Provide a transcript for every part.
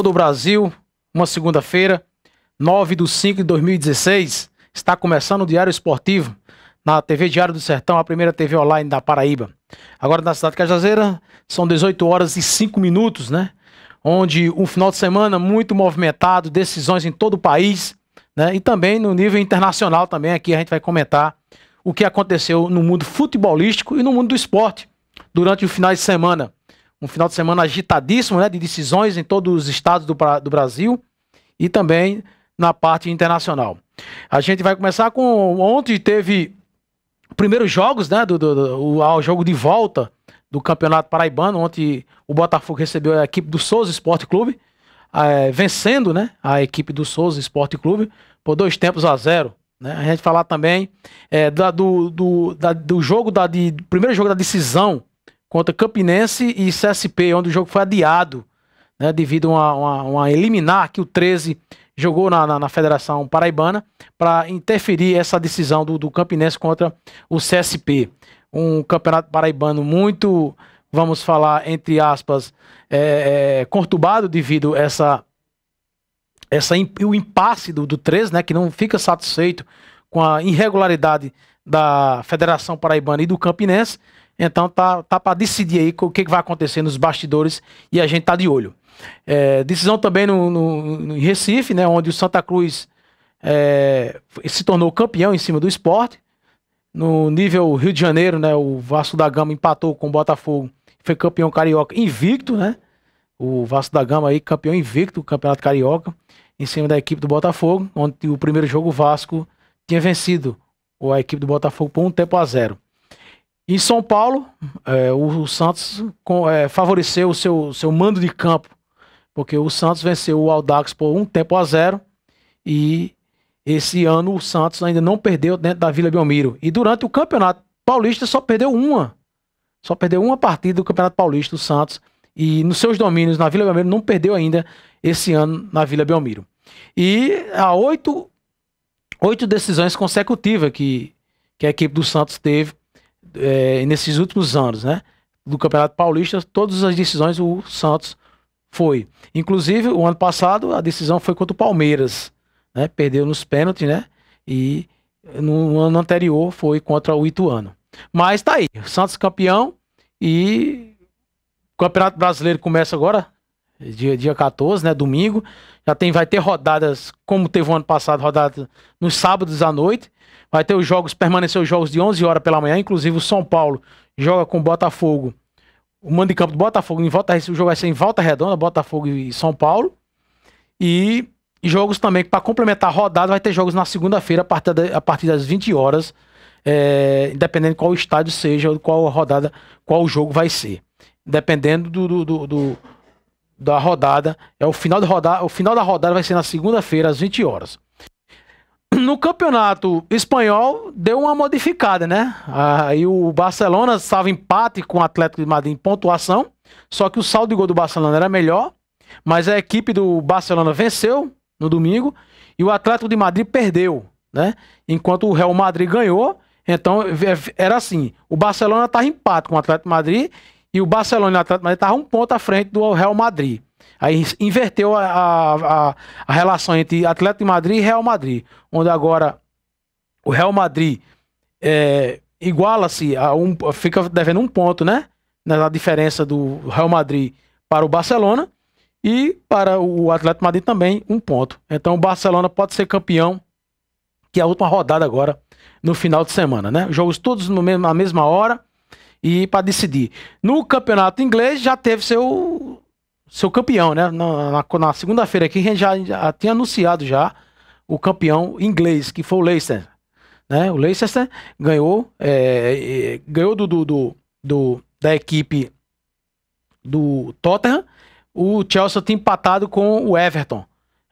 todo o Brasil, uma segunda-feira, 9/5/2016, está começando o Diário Esportivo, na TV Diário do Sertão, a primeira TV online da Paraíba. Agora na cidade de Cajazeira, são 18h05, né? Onde um final de semana muito movimentado, decisões em todo o país, né? E também no nível internacional também, aqui a gente vai comentar o que aconteceu no mundo futebolístico e no mundo do esporte durante o final de semana. Um final de semana agitadíssimo, né? De decisões em todos os estados do Brasil e também na parte internacional. A gente vai começar com... Ontem teve primeiros jogos, né? O jogo de volta do Campeonato Paraibano. Ontem o Botafogo recebeu a equipe do Souza Esporte Clube, vencendo, né, a equipe do Souza Esporte Clube por 2-0. Né? A gente falar também do jogo primeiro jogo da decisão contra Campinense e CSP, onde o jogo foi adiado, né, devido a uma eliminar que o 13 jogou na Federação Paraibana para interferir essa decisão do Campinense contra o CSP. Um campeonato paraibano muito, vamos falar, entre aspas, conturbado devido a o impasse do 13, né, que não fica satisfeito com a irregularidade da Federação Paraibana e do Campinense. Então tá para decidir aí o que vai acontecer nos bastidores e a gente tá de olho. Decisão também no Recife, né, onde o Santa Cruz se tornou campeão em cima do Sport. No nível Rio de Janeiro, né, o Vasco da Gama empatou com o Botafogo, foi campeão carioca invicto, né? O Vasco da Gama aí campeão invicto do Campeonato Carioca em cima da equipe do Botafogo, onde o primeiro jogo o Vasco tinha vencido a equipe do Botafogo por 1-0. Em São Paulo, o Santos favoreceu o seu mando de campo, porque o Santos venceu o Audax por 1-0 e esse ano o Santos ainda não perdeu dentro da Vila Belmiro. E durante o Campeonato Paulista só perdeu uma partida do Campeonato Paulista, o Santos. E nos seus domínios na Vila Belmiro não perdeu ainda esse ano na Vila Belmiro. E há oito decisões consecutivas que a equipe do Santos teve nesses últimos anos, né? Do Campeonato Paulista, todas as decisões o Santos foi. Inclusive, o ano passado a decisão foi contra o Palmeiras, né? Perdeu nos pênaltis, né? E no ano anterior foi contra o Ituano. Mas tá aí, Santos campeão e o Campeonato Brasileiro começa agora, dia 14, né? Domingo. Vai ter rodadas, como teve o ano passado, rodadas nos sábados à noite. Vai ter permanecer os jogos de 11 horas pela manhã. Inclusive o São Paulo joga com o Botafogo. O mando de campo do Botafogo, o jogo vai ser em Volta Redonda, Botafogo e São Paulo. E jogos também, para complementar a rodada, vai ter jogos na segunda-feira a partir das 20 horas. Independente de qual estádio seja, qual rodada, qual jogo vai ser. Dependendo da rodada, o final da rodada vai ser na segunda-feira, às 20 horas. No Campeonato Espanhol, deu uma modificada, né? Aí o Barcelona estava em empate com o Atlético de Madrid em pontuação, só que o saldo de gol do Barcelona era melhor, mas a equipe do Barcelona venceu no domingo e o Atlético de Madrid perdeu, né? Enquanto o Real Madrid ganhou. Então era assim, o Barcelona estava em empate com o Atlético de Madrid e o Barcelona e o Atlético de Madrid estavam um ponto à frente do Real Madrid. Aí inverteu a relação entre Atlético de Madrid e Real Madrid, onde agora o Real Madrid iguala-se fica devendo um ponto, né? Na diferença do Real Madrid para o Barcelona e para o Atlético de Madrid também um ponto. Então o Barcelona pode ser campeão, que é a última rodada agora no final de semana, né? Jogos todos na mesma hora e para decidir. No campeonato inglês já teve seu campeão, né? Na segunda-feira aqui a gente já tinha anunciado já o campeão inglês, que foi o Leicester, né? O Leicester ganhou da equipe do Tottenham. O Chelsea tinha empatado com o Everton.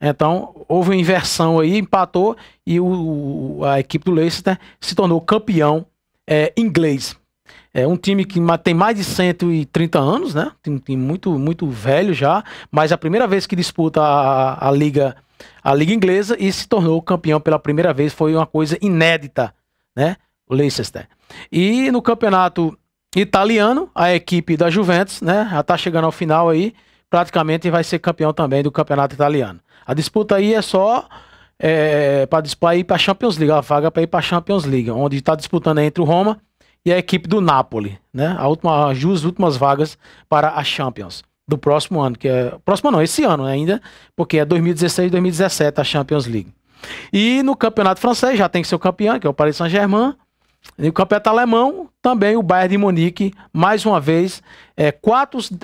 Então houve uma inversão aí, empatou e a equipe do Leicester se tornou campeão inglês. É um time que tem mais de 130 anos, né? Um time muito, muito velho já, mas a primeira vez que disputa a Liga Inglesa e se tornou campeão pela primeira vez, foi uma coisa inédita, né? O Leicester. E no campeonato italiano, a equipe da Juventus, né? Já tá chegando ao final aí, praticamente vai ser campeão também do campeonato italiano. A disputa aí é só para disputar ir para a Champions League, a vaga para ir para a Champions League, onde está disputando entre o Roma e a equipe do Napoli, né? As duas últimas vagas para a Champions do próximo ano, esse ano ainda, porque é 2016 e 2017 a Champions League. E no campeonato francês já tem que ser o campeão, que é o Paris Saint-Germain. E o campeonato alemão, também o Bayern de Munique, mais uma vez,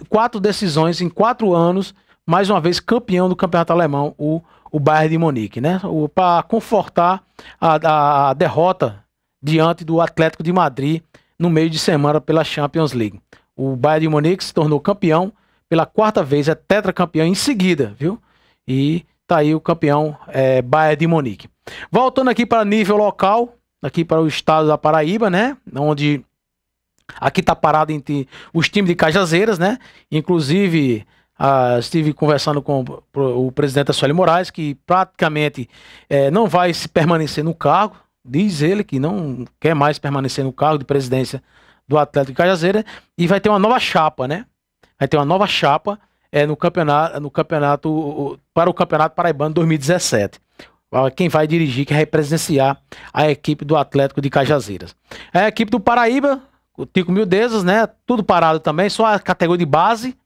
quatro decisões em 4 anos, mais uma vez campeão do campeonato alemão, o Bayern de Munique, né? Para confortar a derrota diante do Atlético de Madrid no meio de semana pela Champions League. O Bayern de Munique se tornou campeão pela 4ª vez, é tetracampeão em seguida, viu? E tá aí o campeão Bayern de Munique. Voltando aqui para nível local, aqui para o estado da Paraíba, né? Onde aqui tá parado entre os times de Cajazeiras, né? Inclusive, estive conversando com o presidente Assueli Moraes, que praticamente não vai se permanecer no cargo. Diz ele que não quer mais permanecer no cargo de presidência do Atlético de Cajazeiras e vai ter uma nova chapa, né? Vai ter uma nova chapa no campeonato para o Campeonato Paraibano 2017. Quem vai dirigir, que vai presidenciar a equipe do Atlético de Cajazeiras. A equipe do Paraíba, o Tico Mildezas, né? Tudo parado também, só a categoria de base,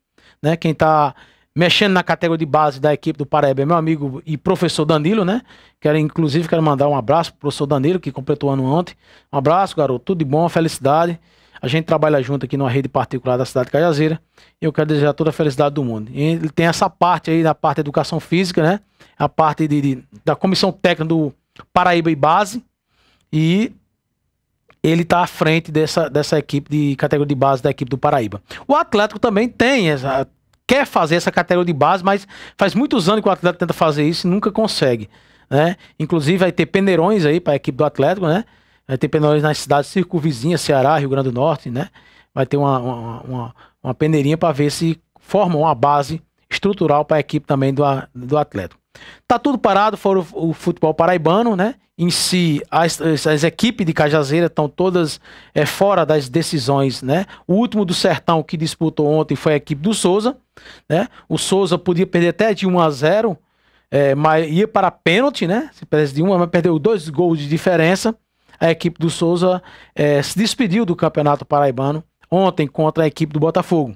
né? Quem tá mexendo na categoria de base da equipe do Paraíba é meu amigo e professor Danilo, né? Inclusive, quero mandar um abraço pro professor Danilo, que completou o ano ontem. Um abraço, garoto. Tudo de bom, felicidade. A gente trabalha junto aqui numa rede particular da cidade de Cajazeira. E eu quero desejar toda a felicidade do mundo. E ele tem essa parte aí, da parte de educação física, né? A parte da comissão técnica do Paraíba e base. E ele tá à frente dessa equipe de categoria de base da equipe do Paraíba. O Atlético também quer fazer essa categoria de base, mas faz muitos anos que o Atlético tenta fazer isso e nunca consegue, né? Inclusive vai ter peneirões aí para a equipe do Atlético, né? Vai ter peneirões nas cidades circunvizinhas, Ceará, Rio Grande do Norte, né? Vai ter uma peneirinha para ver se formam uma base estrutural para a equipe também do Atlético. Tá tudo parado, fora o futebol paraibano, né? Em si, as equipes de Cajazeira estão todas fora das decisões, né? O último do Sertão que disputou ontem foi a equipe do Souza, né? O Souza podia perder até de 1-0, mas ia para pênalti, né? Se perdesse de 1, mas perdeu 2 gols de diferença. A equipe do Souza se despediu do Campeonato Paraibano ontem contra a equipe do Botafogo.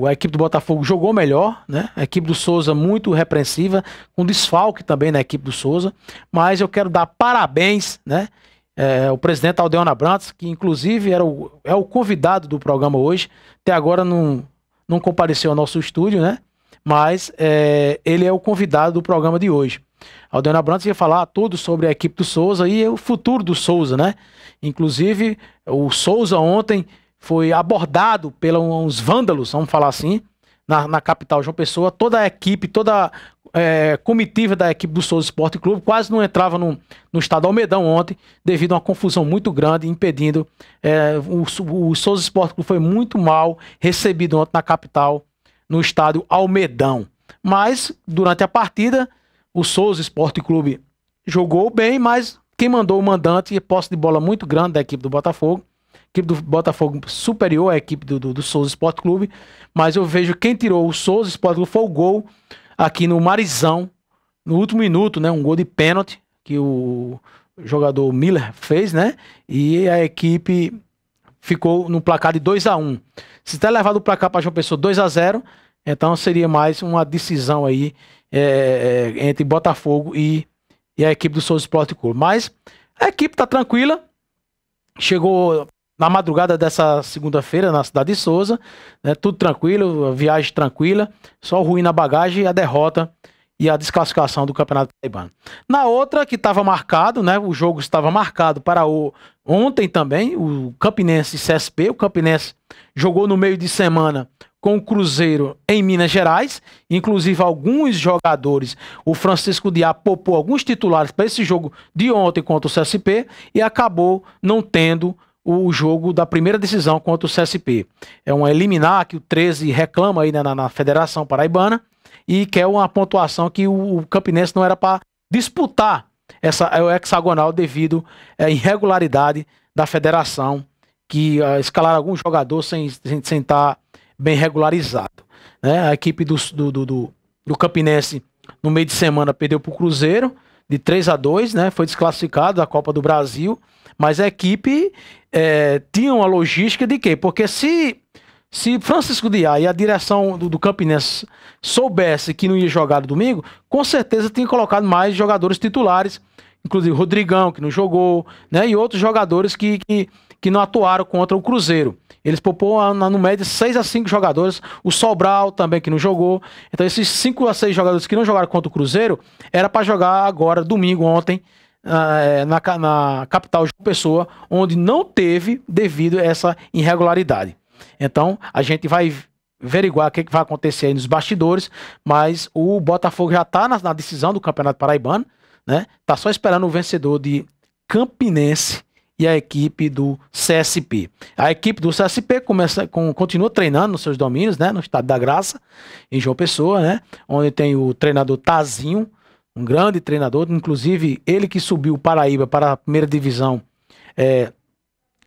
A equipe do Botafogo jogou melhor, né? A equipe do Souza muito repreensiva, com desfalque também na equipe do Souza, mas eu quero dar parabéns, né? O presidente Aldeon Abrantes, que inclusive é o convidado do programa hoje, até agora não compareceu ao nosso estúdio, né? Mas ele é o convidado do programa de hoje. Aldeon Abrantes ia falar tudo sobre a equipe do Souza e o futuro do Souza, né? Inclusive, o Souza ontem foi abordado pelos uns vândalos, vamos falar assim, na capital João Pessoa. Toda a equipe, toda comitiva da equipe do Souza Esporte Clube quase não entrava no estado Almedão ontem, devido a uma confusão muito grande, impedindo. O Souza Esporte Clube foi muito mal recebido ontem na capital, no estádio Almedão. Mas, durante a partida, o Souza Esporte Clube jogou bem, mas quem mandou o mandante e posse de bola muito grande da equipe do Botafogo. A equipe do Botafogo superior à equipe do Souza Esporte Clube, mas eu vejo quem tirou o Souza Esporte Clube foi o gol aqui no Marizão, no último minuto, né? Um gol de pênalti que o jogador Miller fez, né? E a equipe ficou no placar de 2-1. Se ter levado o placar para João Pessoa 2-0, então seria mais uma decisão aí entre Botafogo e a equipe do Souza Esporte Clube. Mas a equipe tá tranquila, chegou na madrugada dessa segunda-feira na cidade de Souza, né, tudo tranquilo, a viagem tranquila, só o ruim na bagagem, a derrota e a desclassificação do Campeonato Paraibano. Na outra que estava marcado, né, o jogo estava marcado para ontem também, o Campinense e CSP. O Campinense jogou no meio de semana com o Cruzeiro em Minas Gerais, inclusive alguns jogadores, o Francisco Diá poupou alguns titulares para esse jogo de ontem contra o CSP e acabou não tendo o jogo da primeira decisão contra o CSP. É um eliminar que o 13 reclama aí na Federação Paraibana e quer uma pontuação que o Campinense não era para disputar o hexagonal devido à irregularidade da federação, que escalaram algum jogador sem estar bem regularizado. né? A equipe do Campinense, no meio de semana, perdeu para o Cruzeiro, de 3-2, né? Foi desclassificado da Copa do Brasil, mas a equipe tinha uma logística de quê? Porque se Francisco Diá e a direção do Campinense soubesse que não ia jogar no domingo, com certeza tinha colocado mais jogadores titulares, inclusive Rodrigão, que não jogou, né? E outros jogadores que não atuaram contra o Cruzeiro. Eles propõem no médio 6 a 5 jogadores, o Sobral também que não jogou. Então esses 5 a 6 jogadores que não jogaram contra o Cruzeiro, era para jogar agora, domingo, ontem, na capital João Pessoa, onde não teve devido a essa irregularidade. Então a gente vai averiguar o que vai acontecer aí nos bastidores, mas o Botafogo já está na decisão do Campeonato Paraibano, né? Tá só esperando o vencedor de Campinense e a equipe do CSP. A equipe do CSP continua treinando nos seus domínios, né? No Estado da Graça, em João Pessoa, né? Onde tem o treinador Tazinho, um grande treinador, inclusive ele que subiu o Paraíba para a primeira divisão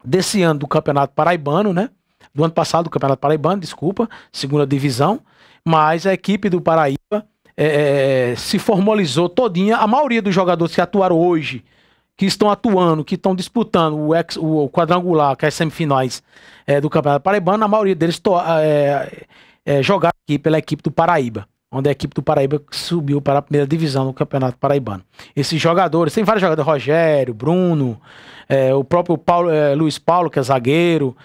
desse ano do Campeonato Paraibano, né? Do ano passado do Campeonato Paraibano, desculpa, segunda divisão, mas a equipe do Paraíba se formalizou todinha. A maioria dos jogadores que atuaram hoje, que estão atuando, que estão disputando o quadrangular, que é as semifinais do Campeonato Paraibano, a maioria deles jogaram aqui pela equipe do Paraíba, onde a equipe do Paraíba subiu para a primeira divisão do Campeonato Paraibano. Esses jogadores, tem vários jogadores, Rogério, Bruno, o próprio Luiz Paulo, que é zagueiro,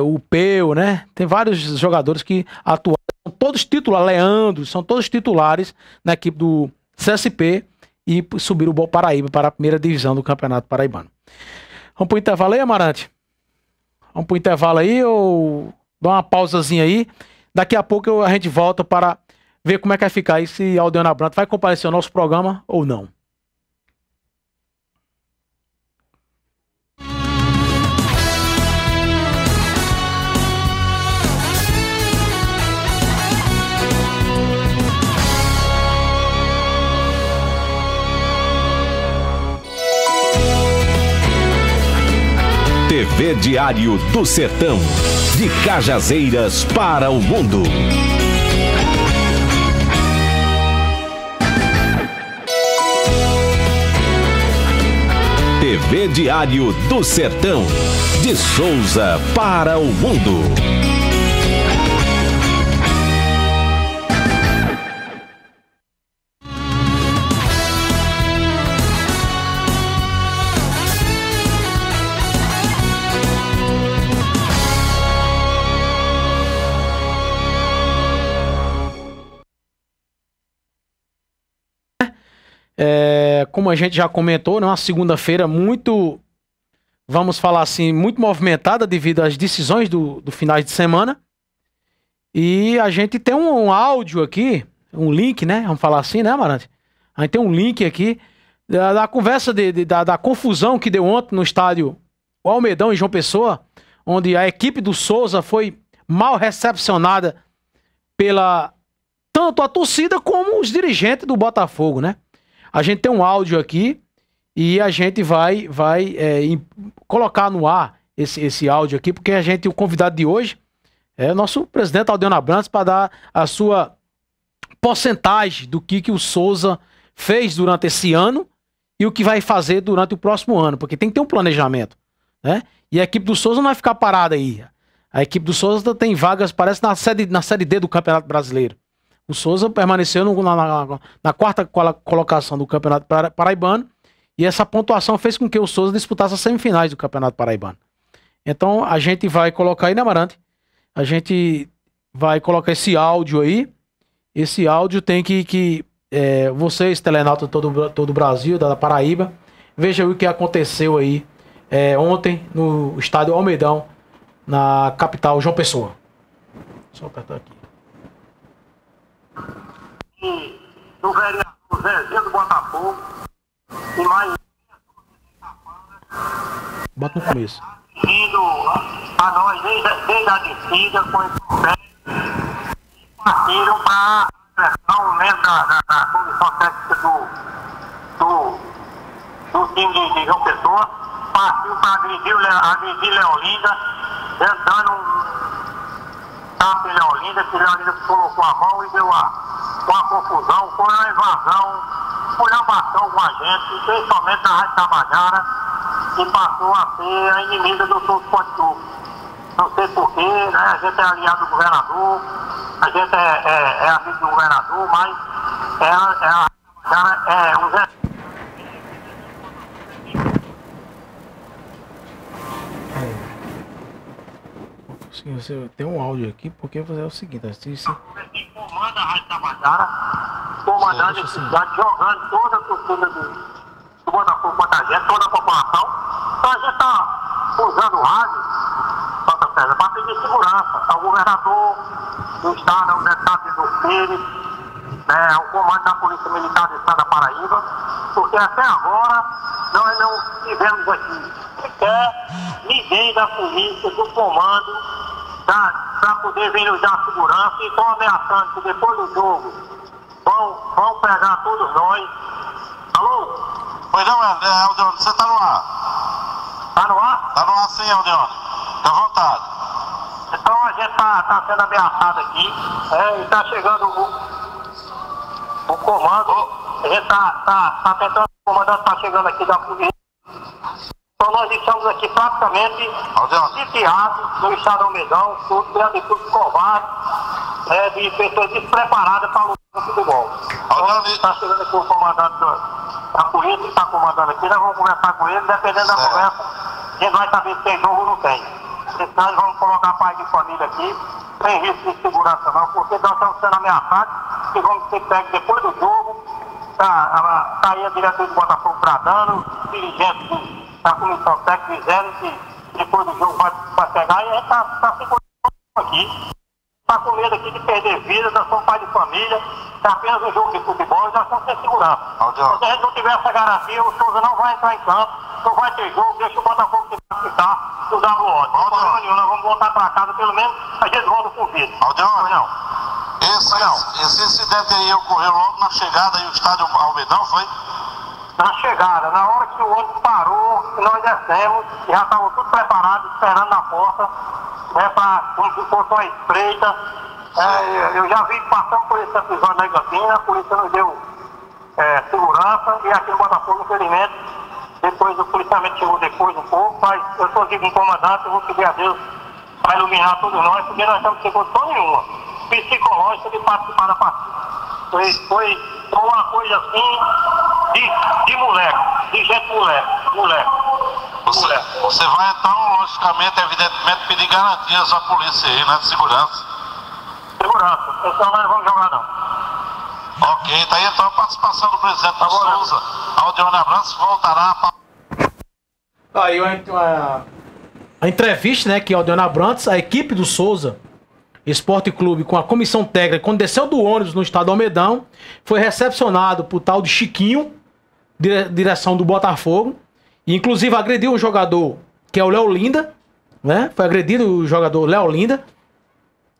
o Peu, né? Tem vários jogadores que atuaram, são todos titulares, Leandro, são todos titulares na equipe do CSP e subiram o Paraíba para a primeira divisão do Campeonato Paraibano. Vamos pro intervalo aí, Amarante? Vamos pro intervalo aí ou dá uma pausazinha aí? Daqui a pouco a gente volta para ver como é que vai ficar aí, se Aldeano Abrantes vai comparecer ao nosso programa ou não. TV Diário do Sertão, de Cajazeiras para o mundo. TV Diário do Sertão, de Souza para o mundo. Como a gente já comentou, né, uma segunda-feira muito, vamos falar assim, muito movimentada devido às decisões do finais de semana. E a gente tem um áudio aqui, um link, né? Vamos falar assim, né, Amarante? A gente tem um link aqui da conversa da confusão que deu ontem no estádio Almedão, em João Pessoa, onde a equipe do Souza foi mal recepcionada pela tanto a torcida como os dirigentes do Botafogo, né? A gente tem um áudio aqui e a gente vai colocar no ar esse áudio aqui, porque o convidado de hoje é o nosso presidente Aldeano Abrantes, para dar a sua porcentagem do que o Souza fez durante esse ano e o que vai fazer durante o próximo ano, porque tem que ter um planejamento, né? E a equipe do Souza não vai ficar parada aí. A equipe do Souza tem vagas, parece, na série D do Campeonato Brasileiro. O Souza permaneceu na quarta colocação do Campeonato Paraibano, e essa pontuação fez com que o Souza disputasse as semifinais do Campeonato Paraibano. Então a gente vai colocar aí, né, Amarante? A gente vai colocar esse áudio aí. Esse áudio tem que vocês, telenautas de todo o Brasil, da Paraíba, vejam o que aconteceu aí ontem no estádio Almedão, na capital João Pessoa. Só apertar aqui. Do vereador Zezinho do Botafogo e mais bota no começo. vindo a nós desde a descida com esse pé e partiram para a um membro da comissão técnica do time de João Pessoa, partiu para agredir Leolinda, dando um tapa em Leolinda. Leolinda, que Leolinda colocou a mão e deu uma confusão, foi uma invasão, foi uma ação com a gente, principalmente na Rádio Tabajara, que passou a ser a inimiga do Souza Esporte Clube. Não sei porquê, né? A gente é aliado do governador, a gente é amigo do governador, mas o Zé. Você tem um áudio aqui, porque é o seguinte, Quem comanda a Rádio Tabajara, comandando a cidade, jogando toda a torcida do Botafogo contra a gente, toda a população. Então a gente está usando o rádio, Santa César, para pedir segurança ao governador do estado, ao deputado do Pires, né, ao comando da Polícia Militar do estado da Paraíba, porque até agora nós não tivemos aqui sequer ninguém da polícia, do comando, para poder vir nos dar segurança, e estão ameaçando que depois do jogo vão pegar todos nós. Alô? Pois não, Aldeone, você está no ar. Tá no ar? Tá no ar sim, Aldeone. Fica à vontade. Então a gente tá sendo ameaçado aqui, e está chegando o comando, a gente tá tentando, o comandante está chegando aqui da polícia. Então nós estamos aqui praticamente sitiados no estado do Almedão, diante de tudo covarde, de pessoas despreparadas para lutar no futebol. Então, está chegando aqui o comandante da polícia, que está comandando aqui, nós vamos conversar com ele, dependendo da conversa, a gente vai saber se tem jogo ou não tem. Senão nós vamos colocar pai de família aqui, sem risco de segurança não, porque nós estamos sendo ameaçados, que vamos ser pegos depois do jogo, tá aí a diretoria do Botafogo tratando, dirigentes da comissão técnica dizendo que depois do jogo vai pegar, e a gente está se controlando aqui. Está com medo aqui de perder vida, nós somos pai de família, é apenas um jogo de futebol e nós estamos sem segurança. Se a gente não tiver essa garantia, o Souza não vai entrar em campo, não vai ter jogo, deixa o Botafogo ficar no WO. Nós vamos voltar para casa, pelo menos a gente volta com vida. Aldeone, esse incidente aí ocorreu logo na chegada aí o estádio Almedão, foi? Na chegada, na hora que o ônibus parou, nós descemos, já estavam tudo preparados, esperando na porta, né, como se fosse uma espreita. Eu já vi passando por esse episódio na Campina, a polícia nos deu segurança, e aqui no Botafogo, infelizmente, depois o policiamento chegou depois um pouco, mas eu sou aqui com o comandante, eu vou pedir a Deus para iluminar todos nós, porque nós estamos sem condição nenhuma psicológica de participar da partida. Foi uma coisa assim de moleque, de gente moleque. Você vai então, logicamente, evidentemente, pedir garantias à polícia aí, né, de segurança. Segurança, então nós não vamos jogar não. Ok, tá aí então a participação do presidente do Souza, Aldeone Abrantes, voltará para... Aí a entrevista, né, que Aldeone Abrantes, a equipe do Souza Esporte Clube, com a comissão técnica, quando desceu do ônibus no estado do Almedão, foi recepcionado por tal de Chiquinho, direção do Botafogo, e inclusive agrediu um jogador, que é o Leolinda, né? Foi agredido o jogador Leolinda,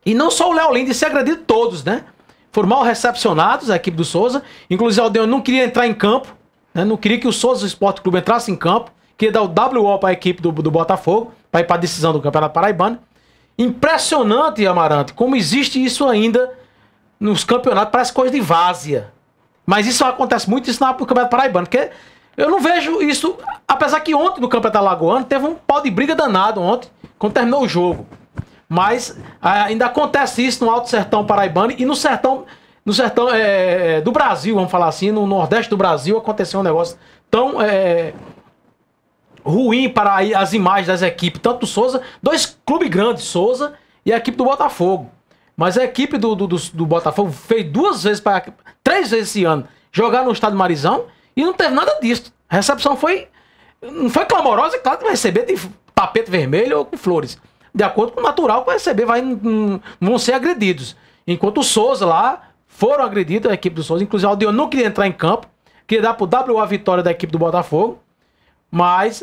e não só o Leolinda, se agredido todos, né? Foram mal recepcionados, a equipe do Souza, inclusive o Aldeone não queria entrar em campo, né? Não queria que o Souza Esporte Clube entrasse em campo, queria dar o WO para a equipe do Botafogo, para ir para a decisão do Campeonato Paraibano. Impressionante, Amarante, como existe isso ainda nos campeonatos, parece coisa de várzea. Mas isso acontece muito no Campeonato Paraibano, porque eu não vejo isso, apesar que ontem no Campeonato Alagoano teve um pau de briga danado ontem, quando terminou o jogo. Mas ainda acontece isso no Alto Sertão Paraibano e no sertão do Brasil, vamos falar assim, no Nordeste do Brasil aconteceu um negócio tão ruim para as imagens das equipes, tanto do Souza, dois clubes grandes, Souza e a equipe do Botafogo. Mas a equipe do Botafogo fez 3 vezes esse ano, jogar no estádio Marizão e não teve nada disso. A recepção não foi clamorosa, claro que vai receber de tapete vermelho ou com flores. De acordo com o natural que vai receber, não vão ser agredidos. Enquanto o Souza lá foram agredidos, a equipe do Souza, inclusive o Aldeone não queria entrar em campo, queria dar pro WO a vitória da equipe do Botafogo, mas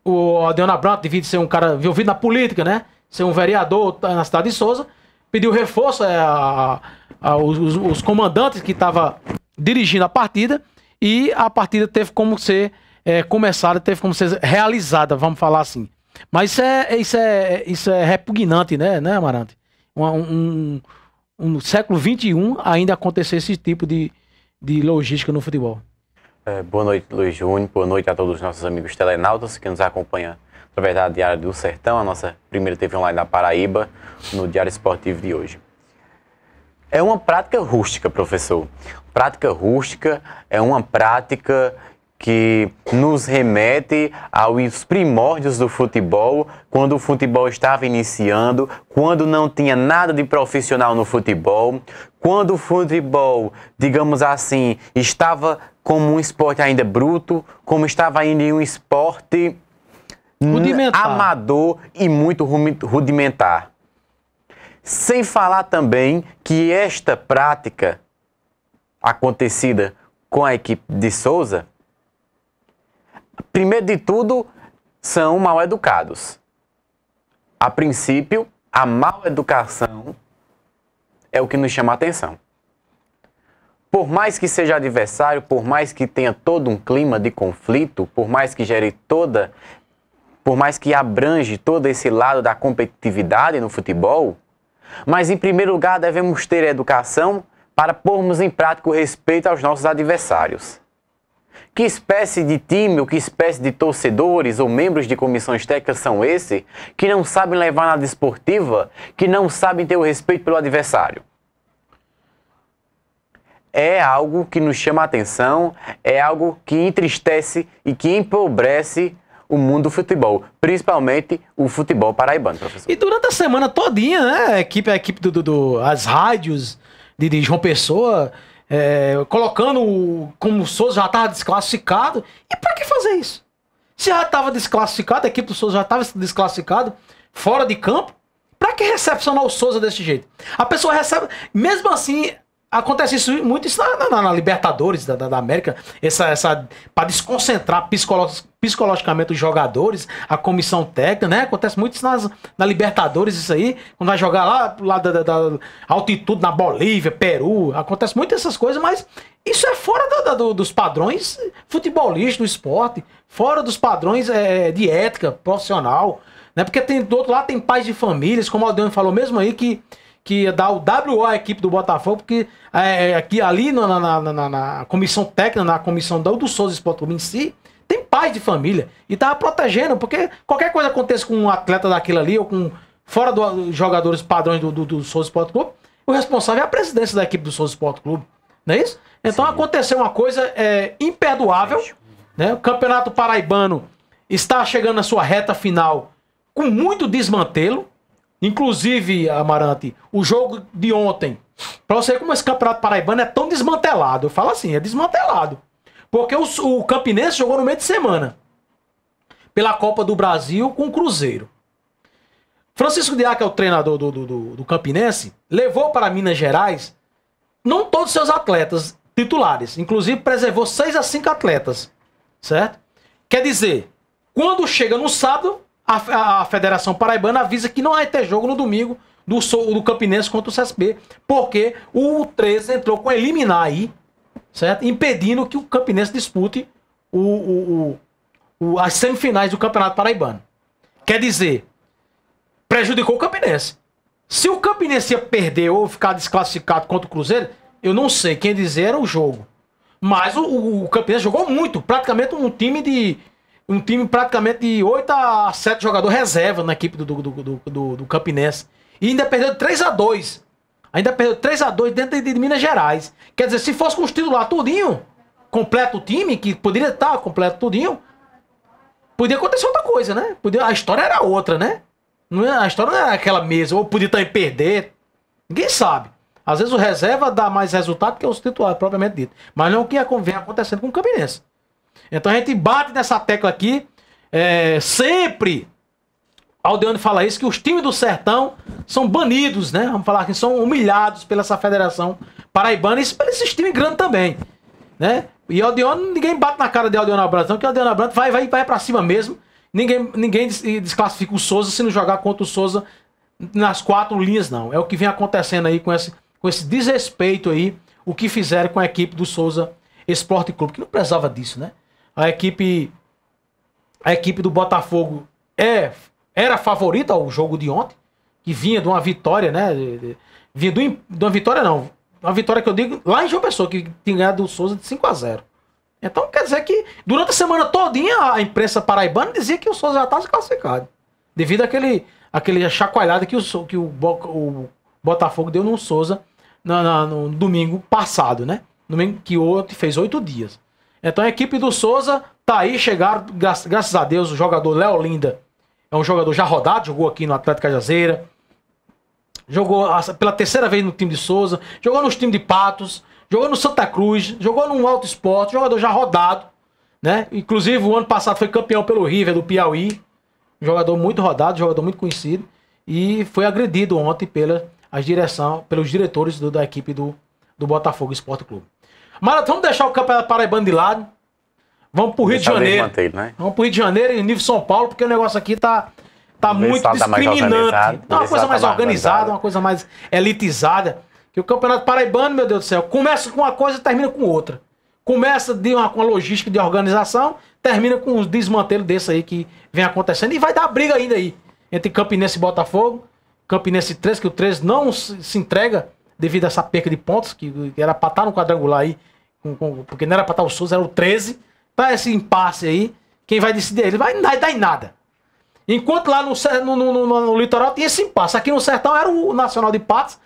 o Aldeone Abrantes, devido ser um cara envolvido na política, né? Ser um vereador na cidade de Souza, pediu reforço aos comandantes que estavam dirigindo a partida, e a partida teve como ser começada, teve como ser realizada, vamos falar assim. Mas isso é repugnante, né, Amarante? no século XXI ainda acontecer esse tipo de logística no futebol. Boa noite, Luiz Júnior. Boa noite a todos os nossos amigos telenautas que nos acompanham através da Diário do Sertão, a nossa primeira TV online da Paraíba, no Diário Esportivo de hoje. É uma prática rústica, professor. Prática rústica é uma prática que nos remete aos primórdios do futebol, quando o futebol estava iniciando, quando não tinha nada de profissional no futebol, quando o futebol, digamos assim, estava como um esporte ainda bruto, como estava ainda em um esporte amador e muito rudimentar. Sem falar também que esta prática acontecida com a equipe de Souza, primeiro de tudo, são mal educados. A princípio, a mal educação é o que nos chama a atenção. Por mais que seja adversário, por mais que tenha todo um clima de conflito, por mais que abrange todo esse lado da competitividade no futebol, mas em primeiro lugar devemos ter educação para pormos em prática o respeito aos nossos adversários. Que espécie de time ou que espécie de torcedores ou membros de comissões técnicas são esses que não sabem levar na desportiva, que não sabem ter o respeito pelo adversário? É algo que nos chama a atenção, é algo que entristece e que empobrece o mundo do futebol, principalmente o futebol paraibano, professor. E durante a semana todinha, né, a equipe as rádios de João Pessoa, colocando como o Souza já estava desclassificado. E pra que fazer isso? Se já estava desclassificado, a equipe do Souza já estava desclassificado, fora de campo, pra que recepcionar o Souza desse jeito? A pessoa recebe, mesmo assim, acontece isso muito isso na Libertadores da América, para desconcentrar psicologicamente os jogadores, a comissão técnica, né? Acontece muito isso na Libertadores, isso aí, quando vai jogar lá da altitude na Bolívia, Peru, acontece muito essas coisas, mas isso é fora dos padrões futebolísticos, do esporte, fora dos padrões de ética profissional, né? Porque do outro lado tem pais de famílias, como o Aldeano falou mesmo aí, que dá o WO à equipe do Botafogo, porque ali na comissão técnica, na comissão do Souza Esporte Clube em si, tem pais de família. E tava protegendo, porque qualquer coisa aconteça com um atleta daquilo ali, ou fora dos jogadores padrões do Souza Esporte Clube, o responsável é a presidência da equipe do Souza Esporte Clube. Não é isso? Então aconteceu uma coisa imperdoável, né? O Campeonato Paraibano está chegando na sua reta final com muito desmantelo. Inclusive, Amarante, o jogo de ontem, pra você ver como esse Campeonato Paraibano é tão desmantelado. Eu falo assim, é desmantelado. Porque o Campinense jogou no meio de semana pela Copa do Brasil com o Cruzeiro. Francisco Diá, que é o treinador do Campinense, levou para Minas Gerais não todos os seus atletas titulares. Inclusive, preservou 6 a 5 atletas. Certo? Quer dizer, quando chega no sábado, a Federação Paraibana avisa que não vai ter jogo no domingo do Campinense contra o CSP, porque o 13 entrou com eliminar aí, certo? Impedindo que o Campinense dispute as semifinais do Campeonato Paraibano. Quer dizer, prejudicou o Campinense. Se o Campinense ia perder ou ficar desclassificado contra o Cruzeiro, eu não sei, quem dizer era o jogo. Mas o Campinense jogou muito, praticamente um time praticamente de 8 a 7 jogadores reserva na equipe do Campinense. E ainda perdeu 3-2. Ainda perdeu 3-2 dentro de Minas Gerais. Quer dizer, se fosse com os titulares tudinho, completo o time, que poderia estar completo tudinho, podia acontecer outra coisa, né? A história era outra, né? A história não era aquela mesma, ou podia também perder. Ninguém sabe. Às vezes o reserva dá mais resultado que os titulares, propriamente dito. Mas não é o que vem acontecendo com o Campinense. Então a gente bate nessa tecla aqui, sempre, Aldeano fala isso, que os times do Sertão são banidos, né? Vamos falar que são humilhados pela essa Federação Paraibana e por esses times grandes também, né? E Aldeano, ninguém bate na cara de Aldeano Abrantes, não, que Aldeano Abrantes vai pra cima mesmo. Ninguém desclassifica o Souza se não jogar contra o Souza nas 4 linhas, não. É o que vem acontecendo aí com esse desrespeito aí, o que fizeram com a equipe do Souza Esporte Clube, que não precisava disso, né? A equipe do Botafogo era favorita ao jogo de ontem, que vinha de uma vitória, né? vinha de uma vitória, não. Uma vitória que eu digo lá em João Pessoa, que tinha ganhado do Souza de 5-0. Então quer dizer que durante a semana todinha a imprensa paraibana dizia que o Souza já estava classificado. Devido àquele chacoalhada que o Botafogo deu no Souza no domingo passado, né? Domingo que fez 8 dias. Então a equipe do Souza tá aí, chegaram, graças a Deus, o jogador Léo Linda é um jogador já rodado, jogou aqui no Atlético Cajazeira, jogou pela terceira vez no time de Souza, jogou nos times de Patos, jogou no Santa Cruz, jogou no Alto Esporte, jogador já rodado, né? Inclusive o ano passado foi campeão pelo River do Piauí, jogador muito rodado, jogador muito conhecido, e foi agredido ontem pelos diretores da equipe do Botafogo Esporte Clube. Mas vamos deixar o Campeonato Paraibano de lado. Vamos pro Rio de Janeiro. Né? Vamos pro Rio de Janeiro e nível São Paulo, porque o negócio aqui tá muito discriminante. Tá uma coisa mais organizada, uma coisa mais elitizada. Que o Campeonato Paraibano, meu Deus do céu, começa com uma coisa e termina com outra. Começa com uma logística de organização, termina com um desmantelo desse aí que vem acontecendo. E vai dar briga ainda aí entre Campinense e Botafogo. Campinense 13, que o 13 não se entrega devido a essa perca de pontos, que era pra estar no quadrangular aí, porque não era pra estar o Souza, era o 13. Tá esse impasse aí, quem vai decidir ele vai dar em nada. Enquanto lá no litoral tinha esse impasse. Aqui no Sertão era o Nacional de Patos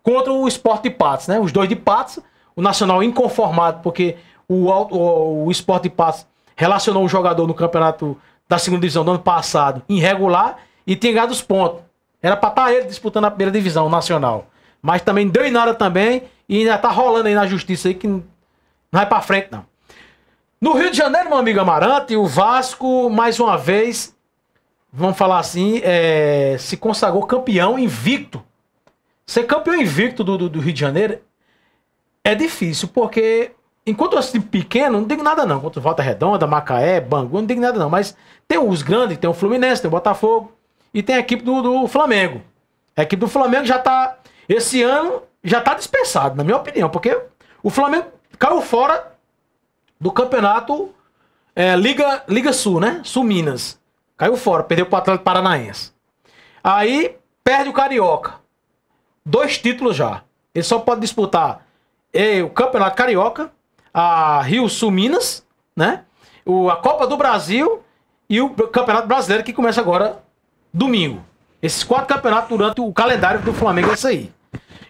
contra o Sport de Patos, né? Os dois de Patos, o Nacional inconformado, porque o Sport de Patos relacionou o jogador no campeonato da segunda divisão do ano passado irregular e tinha ganhado os pontos. Era pra estar ele disputando a primeira divisão nacional. Mas também deu em nada também e ainda tá rolando aí na justiça aí que não vai pra frente não. No Rio de Janeiro, meu amigo Amarante, o Vasco, mais uma vez, vamos falar assim, se consagrou campeão invicto. Ser campeão invicto do Rio de Janeiro é difícil, porque enquanto esse time pequeno, não digo nada não. Contra o Volta Redonda, Macaé, Bangu, não digo nada não. Mas tem os grandes, tem o Fluminense, tem o Botafogo e tem a equipe do Flamengo. A equipe do Flamengo já tá, esse ano, já tá dispensado, na minha opinião, porque o Flamengo caiu fora do campeonato Liga Sul, né? Sul Minas. Caiu fora, perdeu pro Atlético Paranaense. Aí perde o Carioca. 2 títulos já. Ele só pode disputar o Campeonato Carioca, a Rio Sul Minas, né? A Copa do Brasil e o Campeonato Brasileiro, que começa agora domingo. Esses 4 campeonatos durante o calendário do Flamengo é isso aí.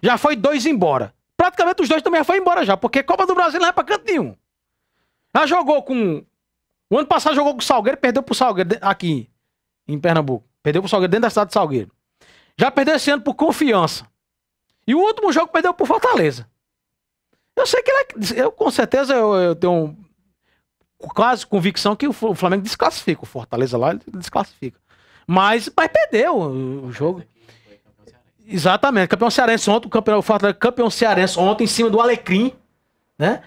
Já foi 2 embora. Praticamente os 2 também já foi embora já, porque Copa do Brasil não é pra canto nenhum. Já jogou com... O ano passado jogou com o Salgueiro, perdeu pro Salgueiro aqui em Pernambuco. Perdeu pro Salgueiro dentro da cidade de Salgueiro. Já perdeu esse ano por Confiança. E o último jogo perdeu por Fortaleza. Eu sei que eu com certeza eu tenho quase convicção que o Flamengo desclassifica. O Fortaleza lá, ele desclassifica. Mas perdeu o jogo. Exatamente. Campeão cearense ontem, o Fortaleza campeão cearense ontem em cima do Alecrim, né?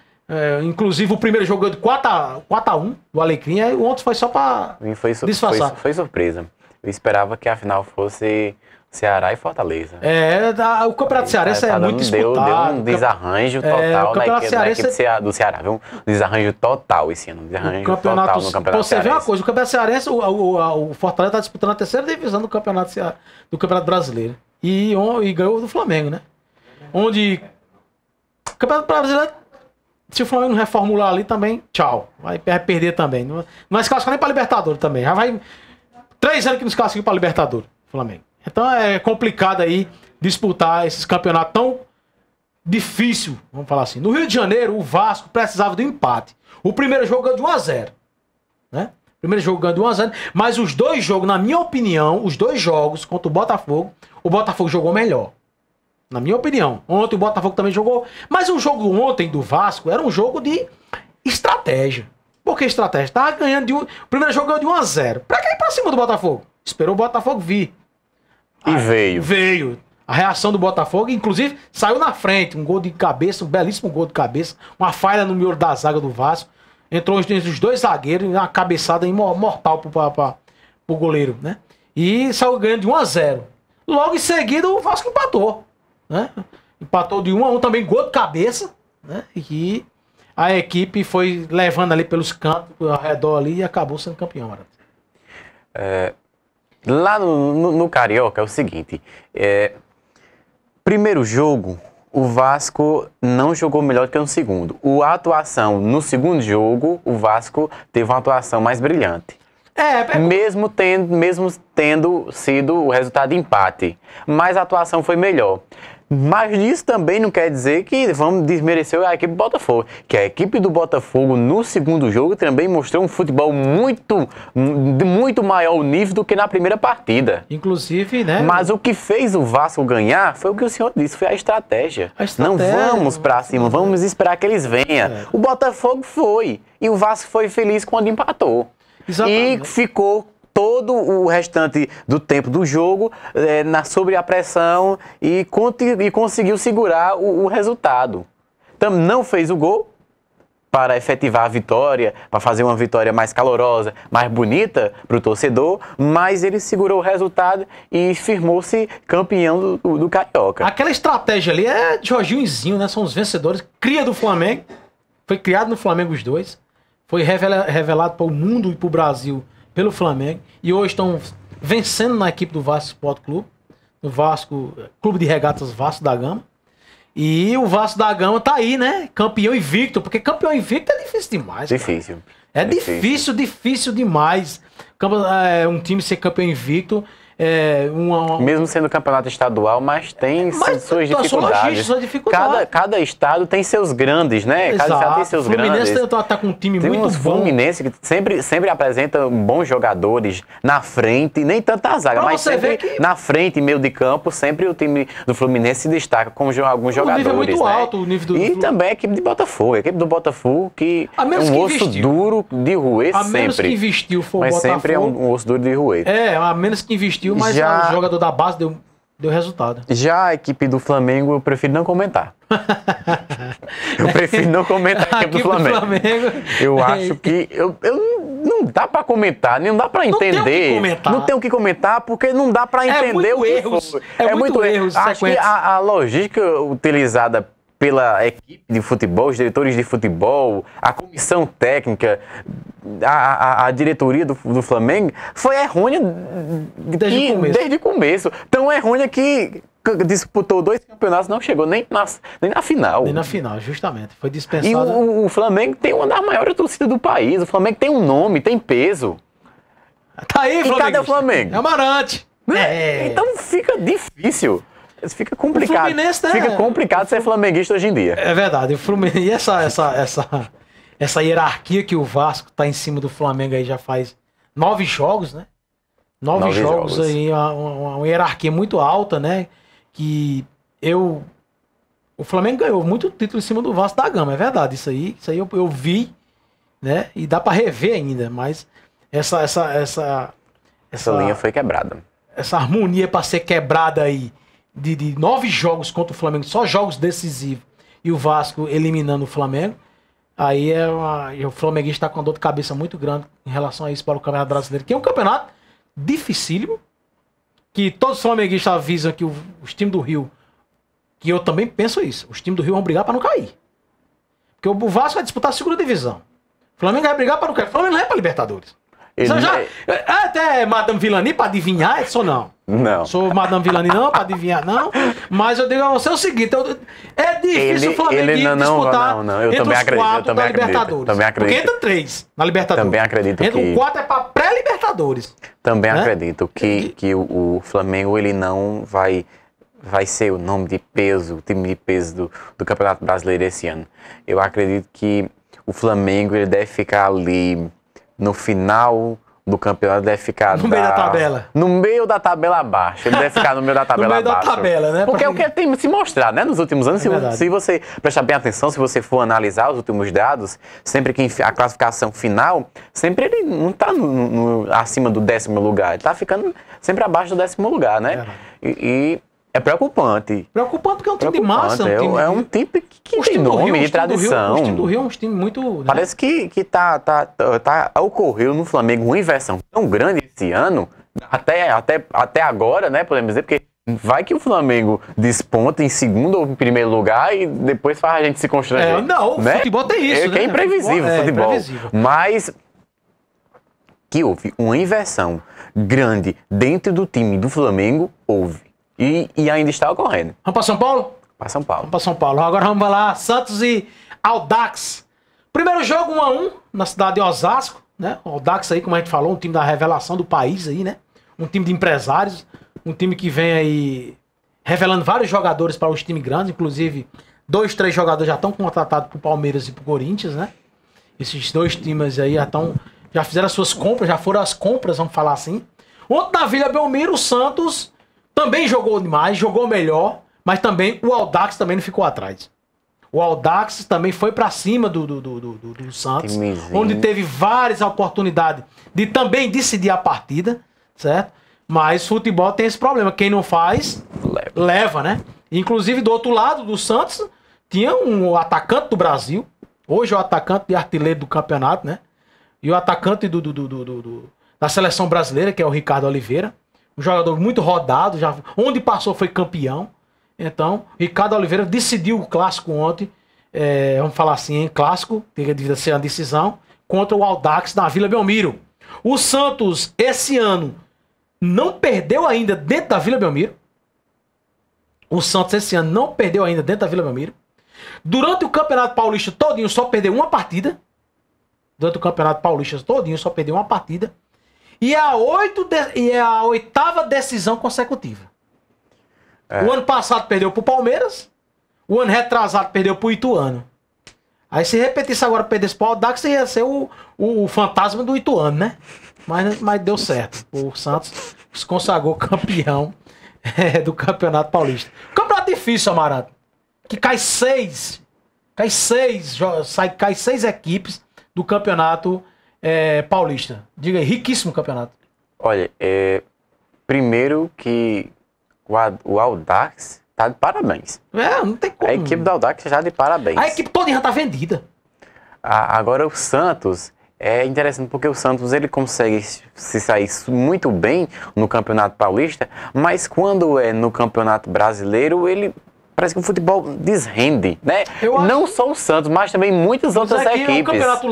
Inclusive o primeiro jogo de 4-1 do Alecrim, aí ontem foi só pra disfarçar. Foi surpresa. Eu esperava que a final fosse Ceará e Fortaleza. O Campeonato Cearense é muito disputado. Deu um desarranjo total na equipe do Ceará. Viu? Um desarranjo total esse ano. Um desarranjo total no Campeonato Cearense. Você vê uma coisa, o Campeonato Cearense, o Fortaleza está disputando a terceira divisão do Campeonato Brasileiro. E ganhou do Flamengo, né? Onde o Campeonato Brasileiro, se o Flamengo não reformular ali também, tchau. Vai perder também. Não vai se classificar nem para Libertadores também. Já vai 3 anos que não se classifica para Libertadores, Flamengo. Então é complicado aí disputar esses campeonatos tão difícil, vamos falar assim. No Rio de Janeiro, o Vasco precisava do empate. O primeiro jogo ganhou de 1-0, né? O primeiro jogo ganhou de 1-0, mas os 2 jogos, na minha opinião, os 2 jogos contra o Botafogo jogou melhor. Na minha opinião. Ontem o Botafogo também jogou, mas o jogo ontem do Vasco era um jogo de estratégia. Por que estratégia? Tava ganhando o primeiro jogo ganhou de 1-0. Pra que ir pra cima do Botafogo? Esperou o Botafogo vir. E veio. A reação do Botafogo, inclusive, saiu na frente. Um gol de cabeça, um belíssimo gol de cabeça. Uma falha no miolo da zaga do Vasco. Entrou entre os 2 zagueiros e uma cabeçada mortal pro goleiro, né? E saiu ganhando de 1-0. Logo em seguida, o Vasco empatou, né? Empatou de 1-1 também, gol de cabeça, né? E a equipe foi levando ali pelos cantos, ao redor ali, e acabou sendo campeão, Marante. Lá no Carioca é o seguinte, Primeiro jogo, o Vasco não jogou melhor do que no segundo. A atuação no segundo jogo, o Vasco teve uma atuação mais brilhante. Mesmo tendo sido o resultado de empate. Mas a atuação foi melhor. Mas isso também não quer dizer que vamos desmerecer a equipe do Botafogo. Que a equipe do Botafogo no segundo jogo também mostrou um futebol de muito maior nível do que na primeira partida. Inclusive, né? Mas o que fez o Vasco ganhar foi o que o senhor disse, foi a estratégia. Não vamos pra cima, vamos esperar que eles venham. O Botafogo foi. E o Vasco foi feliz quando empatou. Exatamente. E ficou todo o restante do tempo do jogo sob a pressão e conseguiu segurar o resultado. Então, não fez o gol para efetivar a vitória, para fazer uma vitória mais calorosa, mais bonita para o torcedor, mas ele segurou o resultado e firmou-se campeão do Carioca. Aquela estratégia ali é de Jorginhozinho, né? São os vencedores. Cria do Flamengo. Foi criado no Flamengo os dois. Foi revelado para o mundo e para o Brasil pelo Flamengo, e hoje estão vencendo na equipe do Vasco Sport Clube, no Vasco, Clube de Regatas Vasco da Gama, e o Vasco da Gama tá aí, né, campeão invicto, porque campeão invicto é difícil demais. Difícil. É difícil demais, um time ser campeão invicto. Mesmo sendo campeonato estadual, mas tem suas dificuldades. Cada estado tem seus grandes, né? Exato. Cada estado tem seus grandes. O Fluminense tá com um time muito bom. Fluminense que sempre apresenta bons jogadores na frente, nem tanto na zaga, mas sempre na frente, meio de campo, sempre o time do Fluminense se destaca com alguns jogadores. O nível é muito alto, o nível do também a equipe de Botafogo. A equipe do Botafogo que é um osso duro de roer sempre. A menos que investiu foi o Botafogo. Mas sempre é um osso duro de roer. A menos que investiu, mas o jogador da base deu resultado. Já a equipe do Flamengo, eu prefiro não comentar. Eu prefiro não comentar a equipe do Flamengo. Eu acho que não dá pra comentar, não dá pra entender. Não tem o que comentar, porque não dá pra entender o que foi. É muito erros. Acho que a logística utilizada pela equipe de futebol, os diretores de futebol, a comissão técnica, a diretoria do Flamengo foi errônea desde o começo. Tão errônea que disputou 2 campeonatos, não chegou nem na final. Nem na final, justamente. Foi dispensado. E o Flamengo tem uma das maiores torcidas do país. O Flamengo tem um nome, tem peso. Tá aí, Flamengo. E cadê o Flamengo? É Amarante. Então fica difícil. Fica complicado. Fica complicado ser flamenguista hoje em dia. É verdade. O Fluminense, e essa hierarquia que o Vasco tá em cima do Flamengo aí já faz 9 jogos, né? 9 jogos aí, uma hierarquia muito alta, né? O Flamengo ganhou muito título em cima do Vasco da Gama, é verdade. Isso aí eu vi, né? E dá pra rever ainda, mas essa linha foi quebrada. Essa harmonia pra ser quebrada aí. De 9 jogos contra o Flamengo, só jogos decisivos, e o Vasco eliminando o Flamengo, aí o flamenguista está com uma dor de cabeça muito grande em relação a isso para o Campeonato Brasileiro, que é um campeonato dificílimo, que todos os flamenguistas avisam que os times do Rio, que eu também penso isso, os times do Rio vão brigar para não cair. Porque o Vasco vai disputar a segunda divisão. O Flamengo vai brigar para não cair. O Flamengo não é para Libertadores. Até Madame Villani para adivinhar, sou não. Não. Sou Madame Villani não, para adivinhar não. Mas eu digo a você o seguinte, é difícil o Flamengo disputar entre os 4 da Libertadores. Também acredito. Porque entra 3 na Libertadores. Também acredito entra o 4 é para pré-Libertadores. Também acredito que o Flamengo ele não vai ser o nome de peso, o time de peso do Campeonato Brasileiro esse ano. Eu acredito que o Flamengo ele deve ficar ali no final do campeonato, deve ficar no meio da tabela. No meio da tabela abaixo. Ele deve ficar no meio da tabela abaixo. No meio da tabela, né? Porque é o que tem se mostrado, né? Nos últimos anos, se você prestar bem atenção, se você for analisar os últimos dados, sempre que a classificação final, sempre ele não está acima do 10º lugar. Ele está ficando sempre abaixo do 10º lugar, né? E é preocupante. Preocupante porque é um time de massa. É um time que tem nome e tradição. O time do Rio é um time muito... Né? Parece que ocorreu no Flamengo uma inversão tão grande esse ano, até agora, né? Podemos dizer, porque vai que o Flamengo desponta em segundo ou em primeiro lugar e depois faz a gente se constranger. O futebol tem isso, né? É imprevisível o futebol. Mas que houve uma inversão grande dentro do time do Flamengo, houve. E ainda está ocorrendo. Vamos para São Paulo? Para São Paulo. Vamos para São Paulo. Agora vamos lá, Santos e Audax. Primeiro jogo 1-1 na cidade de Osasco, né? O Audax aí, como a gente falou, um time da revelação do país aí, né? Um time de empresários, um time que vem aí revelando vários jogadores para os times grandes, inclusive 2, 3 jogadores já estão contratados pro Palmeiras e pro Corinthians, né? Esses 2 times aí já fizeram as suas compras, já foram as compras, vamos falar assim. Ontem na Vila Belmiro, o Santos também jogou demais, jogou melhor, mas também o Audax também não ficou atrás. O Audax também foi pra cima do Santos, onde teve várias oportunidades de também decidir a partida, certo? Mas futebol tem esse problema, quem não faz, leva, né? Inclusive do outro lado do Santos, tinha um atacante do Brasil, hoje é o atacante de artilheiro do campeonato, né? E o atacante da seleção brasileira, que é o Ricardo Oliveira, um jogador muito rodado, já onde passou foi campeão. Então, Ricardo Oliveira decidiu o clássico ontem, vamos falar assim, clássico, devido a ser uma decisão, contra o Audax na Vila Belmiro. O Santos, esse ano, não perdeu ainda dentro da Vila Belmiro. O Santos, esse ano, não perdeu ainda dentro da Vila Belmiro. Durante o Campeonato Paulista todinho, só perdeu uma partida. Durante o Campeonato Paulista todinho, só perdeu uma partida. E é a 8ª decisão consecutiva. O ano passado perdeu pro Palmeiras. O ano retrasado perdeu pro Ituano. Aí se repetisse agora perdesse pro Audax, ia ser o fantasma do Ituano, né? Mas deu certo. O Santos se consagrou campeão do Campeonato Paulista. Campeonato difícil, Amaranto. Que cai 6 equipes do Campeonato Paulista. Diga aí, riquíssimo campeonato. Olha, primeiro que o Audax tá de parabéns. Não tem como. A equipe do Audax já de parabéns. A equipe toda já tá vendida. Agora o Santos, é interessante porque o Santos ele consegue se sair muito bem no Campeonato Paulista, mas quando é no Campeonato Brasileiro, ele parece que o futebol desrende, né? Não só o Santos, mas também muitas outras equipes. É um campeonato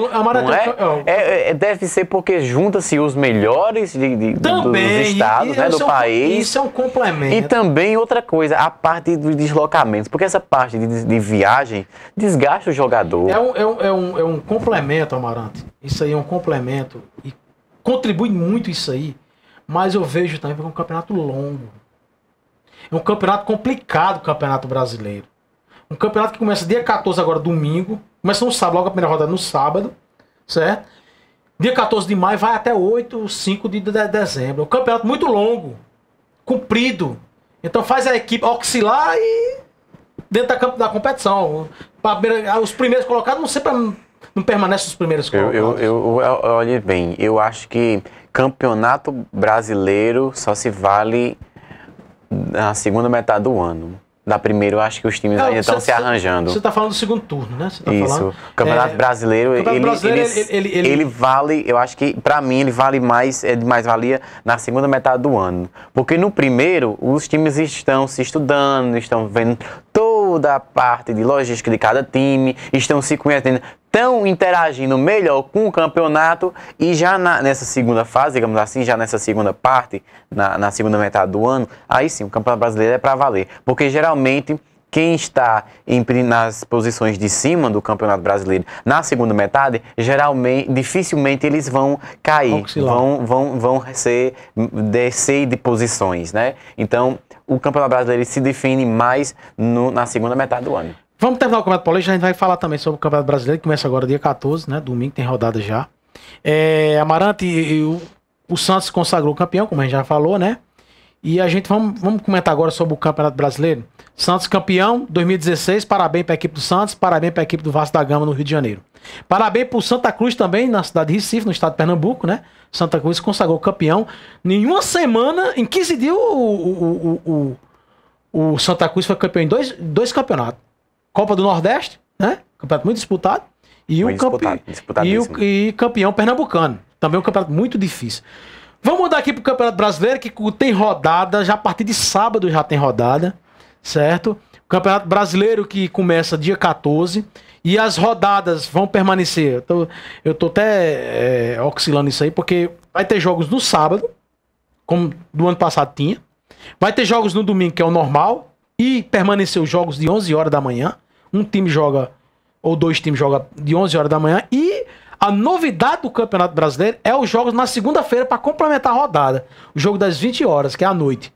deve ser porque junta-se os melhores dos estados, né, do país. Isso é um complemento. E também outra coisa, a parte dos deslocamentos, porque essa parte de viagem desgasta o jogador. É um complemento, Amarante. Isso aí é um complemento e contribui muito isso aí, mas eu vejo também que é um campeonato longo. É um campeonato complicado, o Campeonato Brasileiro. Um campeonato que começa dia 14 agora, domingo. Começa no sábado, logo a primeira rodada no sábado. Certo? Dia 14 de maio vai até 5 de dezembro. É um campeonato muito longo. Comprido. Então faz a equipe oscilar e dentro da competição. Os primeiros colocados não permanecem os primeiros colocados. Olhe bem, eu acho que Campeonato Brasileiro só se vale na segunda metade do ano. Da primeira, eu acho que os times ainda estão se arranjando. Você está falando do segundo turno, né? Isso. O Campeonato Brasileiro, ele vale, eu acho que, para mim, ele vale mais, é de mais-valia na segunda metade do ano. Porque no primeiro, os times estão se estudando, estão vendo toda a parte de logística de cada time, estão se conhecendo, estão interagindo melhor com o campeonato e já nessa segunda fase, digamos assim, já nessa segunda parte, na segunda metade do ano, aí sim, o Campeonato Brasileiro é para valer. Porque geralmente quem está nas posições de cima do Campeonato Brasileiro na segunda metade, dificilmente eles vão cair, vão descer de posições, né? Então, o Campeonato Brasileiro se define mais na segunda metade do ano. Vamos terminar o Campeonato Paulista, a gente vai falar também sobre o Campeonato Brasileiro, que começa agora dia 14, né? Domingo tem rodada já. Amarante, o Santos consagrou campeão, como a gente já falou, né? E a gente vamos comentar agora sobre o Campeonato Brasileiro. Santos campeão 2016, parabéns para a equipe do Santos, parabéns para a equipe do Vasco da Gama no Rio de Janeiro. Parabéns para o Santa Cruz também, na cidade de Recife, no estado de Pernambuco, né? Santa Cruz consagrou campeão. Em uma semana, em 15 dias, o Santa Cruz foi campeão em dois campeonatos. Copa do Nordeste, né? Campeonato muito disputado. E campeão pernambucano. Também um campeonato muito difícil. Vamos mudar aqui pro Campeonato Brasileiro, que tem rodada, já a partir de sábado já tem rodada, certo? O Campeonato Brasileiro que começa dia 14 e as rodadas vão permanecer. Eu tô até oscilando isso aí, porque vai ter jogos no sábado, como do ano passado tinha, Vai ter jogos no domingo, que é o normal, e permanecer os jogos de 11 horas da manhã. Um time joga, ou dois times jogam de 11 horas da manhã. E a novidade do Campeonato Brasileiro é os jogos na segunda-feira para complementar a rodada. O jogo das 20 horas, que é à noite.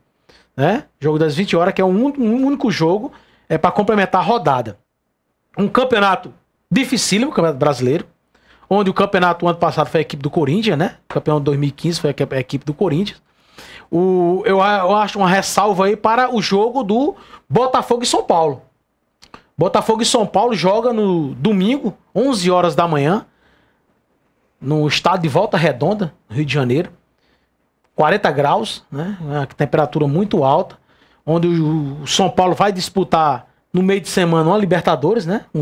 Né? O jogo das 20 horas, que é um único jogo, é para complementar a rodada. Um campeonato dificílimo, o Campeonato Brasileiro, onde o campeonato ano passado foi a equipe do Corinthians, né? O campeão de 2015 foi a equipe do Corinthians. Eu acho uma ressalva aí para o jogo do Botafogo e São Paulo. Botafogo e São Paulo joga no domingo, 11 horas da manhã, no estádio de Volta Redonda, no Rio de Janeiro. 40 graus, né? Uma temperatura muito alta, onde o São Paulo vai disputar no meio de semana uma Libertadores, né? O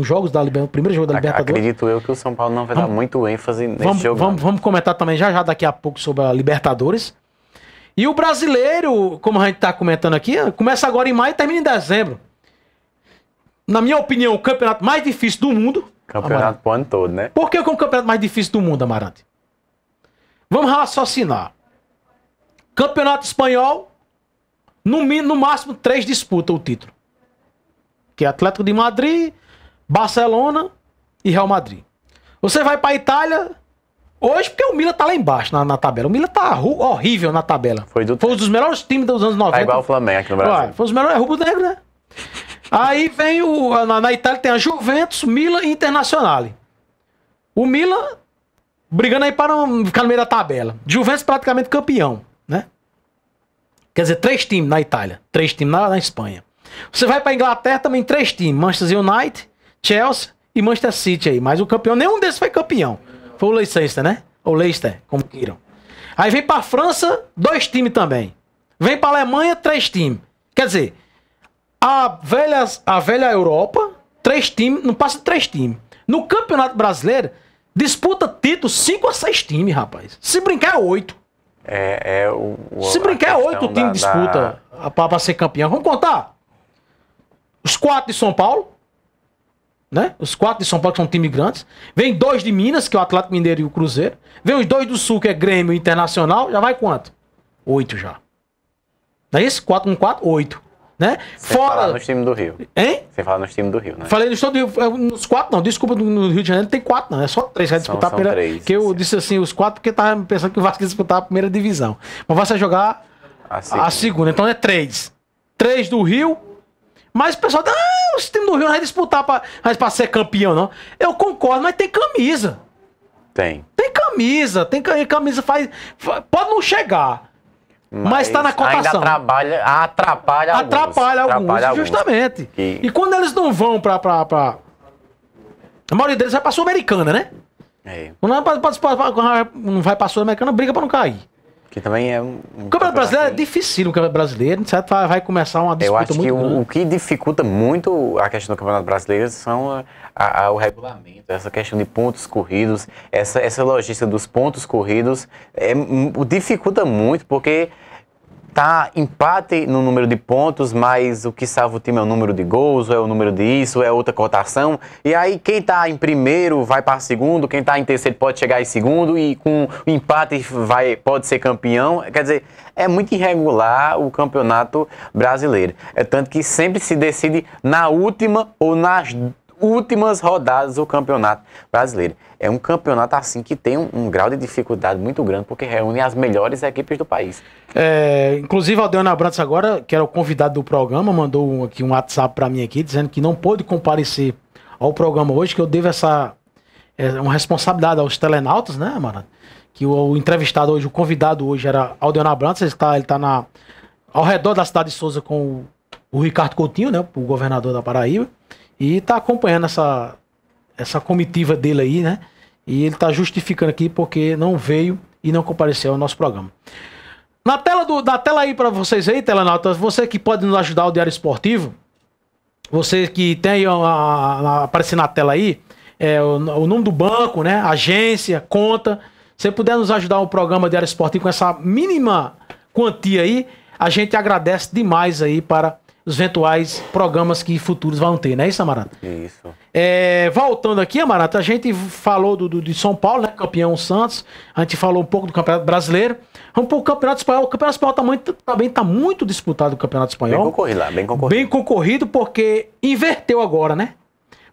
primeiro jogo da Libertadores. Acredito eu que o São Paulo não vai dar muito ênfase nesse jogo. Vamos comentar também já daqui a pouco sobre a Libertadores. E o brasileiro, como a gente está comentando aqui, começa agora em maio e termina em dezembro. Na minha opinião, o campeonato mais difícil do mundo. Campeonato pro ano todo, né? Por que é o campeonato mais difícil do mundo, Amarante? Vamos raciocinar. Campeonato espanhol, no máximo 3 disputam o título. Que é Atlético de Madrid, Barcelona e Real Madrid. Você vai pra Itália, hoje porque o Milan tá lá embaixo na tabela. O Milan tá horrível na tabela. Foi um dos melhores times dos anos 90. É igual o Flamengo aqui no Brasil. Foi os melhores, é rubro-negro, né? Aí vem na Itália tem a Juventus, Milan e Internazionale. O Milan brigando aí para ficar no meio da tabela. Juventus praticamente campeão, né? Quer dizer, 3 times na Itália, 3 times na Espanha. Você vai pra Inglaterra, também 3 times. Manchester United, Chelsea e Manchester City aí. Mas o campeão, nenhum desses foi campeão. Foi o Leicester, né? Ou Leicester, como queiram. Aí vem pra França, 2 times também. Vem pra Alemanha, 3 times. Quer dizer, a velha Europa, 3 times, não passa de 3 times. No Campeonato Brasileiro, disputa título 5 a 6 times, rapaz. Se brincar é 8. Se brincar é 8 times disputa pra ser campeão. Vamos contar? Os 4 de São Paulo, né? Os 4 de São Paulo que são times grandes. Vem 2 de Minas, que é o Atlético Mineiro e o Cruzeiro. Vem os 2 do Sul, que é Grêmio e Internacional. Já vai quanto? 8 já. Não é isso? 4 com 4, 8. Né? Fora falar nos times do Rio. Hein? Sem falar nos times do Rio, né? Falei nos times do Rio. Nos 4 não. Desculpa, no Rio de Janeiro tem 4 não. É só 3. Vai disputar a primeira. 3, que eu disse assim, os 4 porque tava pensando que o Vasco ia disputar a primeira divisão. Mas vai ser jogar a segunda. Então é 3. 3 do Rio. Mas o pessoal, os times do Rio não vai disputar pra ser campeão, não. Eu concordo, mas tem camisa. Tem camisa. Camisa pode não chegar. Mas tá na cotação. Ainda atrapalha alguns. Justamente. E quando eles não vão pra... A maioria deles vai pra Sul-Americana, né? Quando não vai pra Sul-Americana, briga pra não cair. Que também é o Campeonato Brasileiro é difícil, o Campeonato Brasileiro, certo? Vai começar uma disputa muito grande. Eu acho que o que dificulta muito a questão do Campeonato Brasileiro são o regulamento, essa questão de pontos corridos, essa logística dos pontos corridos, dificulta muito, porque tá empate no número de pontos, mas o que salva o time é o número de gols, ou é o número disso, ou é outra cotação. E aí quem tá em primeiro vai para segundo, quem tá em terceiro pode chegar em segundo, e com o empate pode ser campeão. Quer dizer, é muito irregular o Campeonato Brasileiro. É tanto que sempre se decide na última ou nas últimas rodadas do Campeonato Brasileiro. É um campeonato assim que tem um grau de dificuldade muito grande, porque reúne as melhores equipes do país. Inclusive, o Aldeano Abrantes agora, que era o convidado do programa, mandou aqui um WhatsApp para mim aqui, dizendo que não pôde comparecer ao programa hoje, que eu devo uma responsabilidade aos telenautas, né, mano? Que o entrevistado hoje, o convidado hoje era Aldeano Abrantes, ele tá ao redor da cidade de Souza com o Ricardo Coutinho, né, o governador da Paraíba, e tá acompanhando essa comitiva dele aí, né? E ele tá justificando aqui porque não veio e não compareceu ao nosso programa. Na tela aí para vocês aí, telenautas, você que pode nos ajudar o Diário Esportivo, você que tem aí aparecendo na tela aí, o nome do banco, né? Agência, conta. Se puder nos ajudar o programa Diário Esportivo com essa mínima quantia aí, a gente agradece demais aí para os eventuais programas que futuros vão ter, não é isso, Amaranta? Isso. Voltando aqui, Amaranta, a gente falou de São Paulo, né? Campeão Santos. A gente falou um pouco do Campeonato Brasileiro. Vamos para o Campeonato Espanhol. O Campeonato Espanhol também está muito disputado, o Campeonato Espanhol. Bem concorrido lá, bem concorrido. Bem concorrido, porque inverteu agora, né?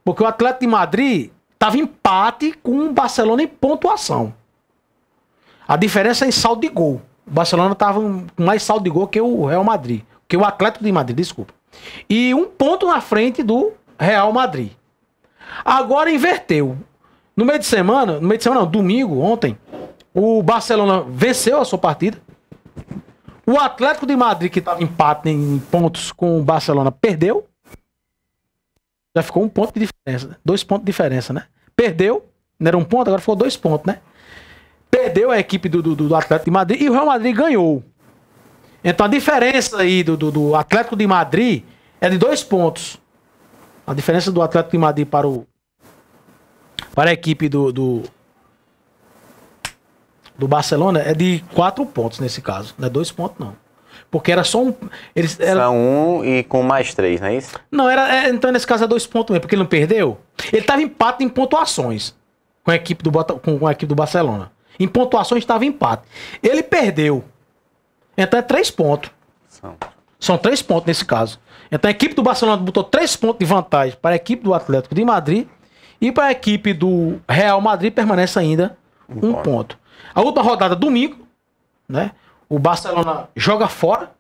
Porque o Atlético de Madrid estava em empate com o Barcelona em pontuação. A diferença é em saldo de gol. O Barcelona estava com mais saldo de gol que o Real Madrid. Que o Atlético de Madrid, desculpa. E um ponto na frente do Real Madrid. Agora inverteu. No meio de semana, não, domingo, ontem, o Barcelona venceu a sua partida. O Atlético de Madrid, que estava em empate em pontos com o Barcelona, perdeu. Já ficou 1 ponto de diferença, né? 2 pontos de diferença, né? Perdeu, não era 1 ponto, agora ficou 2 pontos, né? Perdeu a equipe do Atlético de Madrid e o Real Madrid ganhou. Então a diferença aí do Atlético de Madrid é de 2 pontos. A diferença do Atlético de Madrid para a equipe do Barcelona é de 4 pontos nesse caso. Não é 2 pontos, não. Porque era só um. São 1 e com mais 3, não é isso? Não, então nesse caso é 2 pontos mesmo, porque ele não perdeu. Ele estava em empate em pontuações com a equipe com a equipe do Barcelona. Em pontuações estava em empate. Ele perdeu. Então é 3 pontos. São 3 pontos nesse caso. Então a equipe do Barcelona botou 3 pontos de vantagem para a equipe do Atlético de Madrid. E para a equipe do Real Madrid permanece ainda 1 ponto. A última rodada, domingo, né? O Barcelona joga fora.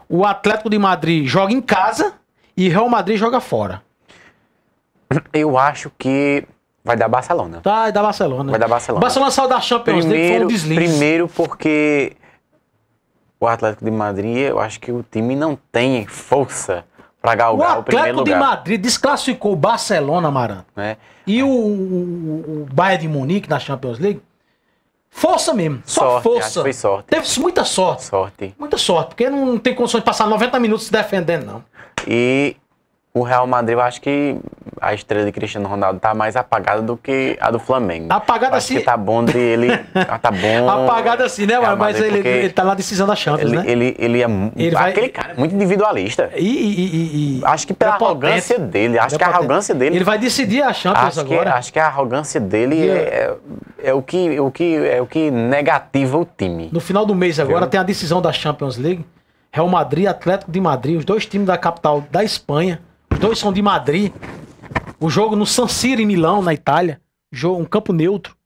O Atlético de Madrid joga em casa. E o Real Madrid joga fora. Eu acho que vai dar Barcelona. Vai dar Barcelona. Vai dar Barcelona. Barcelona saiu da Champions League, foi um deslize. Primeiro porque o Atlético de Madrid, eu acho que o time não tem força para galgar o primeiro lugar. O Atlético de Madrid desclassificou o Barcelona, Amaranto. E o Bayern de Munique na Champions League, força mesmo, só força. Acho que foi sorte. Teve muita sorte. Muita sorte, porque não tem condições de passar 90 minutos se defendendo, não. E o Real Madrid, eu acho que a estrela de Cristiano Ronaldo tá mais apagada do que a do Flamengo. Apagada assim. Acho que tá bom de ele. Tá bom. Apagada assim, né, mano? Mas ele tá na decisão da Champions, né? Aquele cara é muito individualista. Acho que pela arrogância dele. Acho que a arrogância dele. Ele vai decidir a Champions agora. Acho que a arrogância dele é o que negativa o time. No final do mês agora tem a decisão da Champions League. Real Madrid, Atlético de Madrid, os 2 times da capital da Espanha. Os 2 são de Madrid. O jogo no San Siro, em Milão, na Itália. Um campo neutro.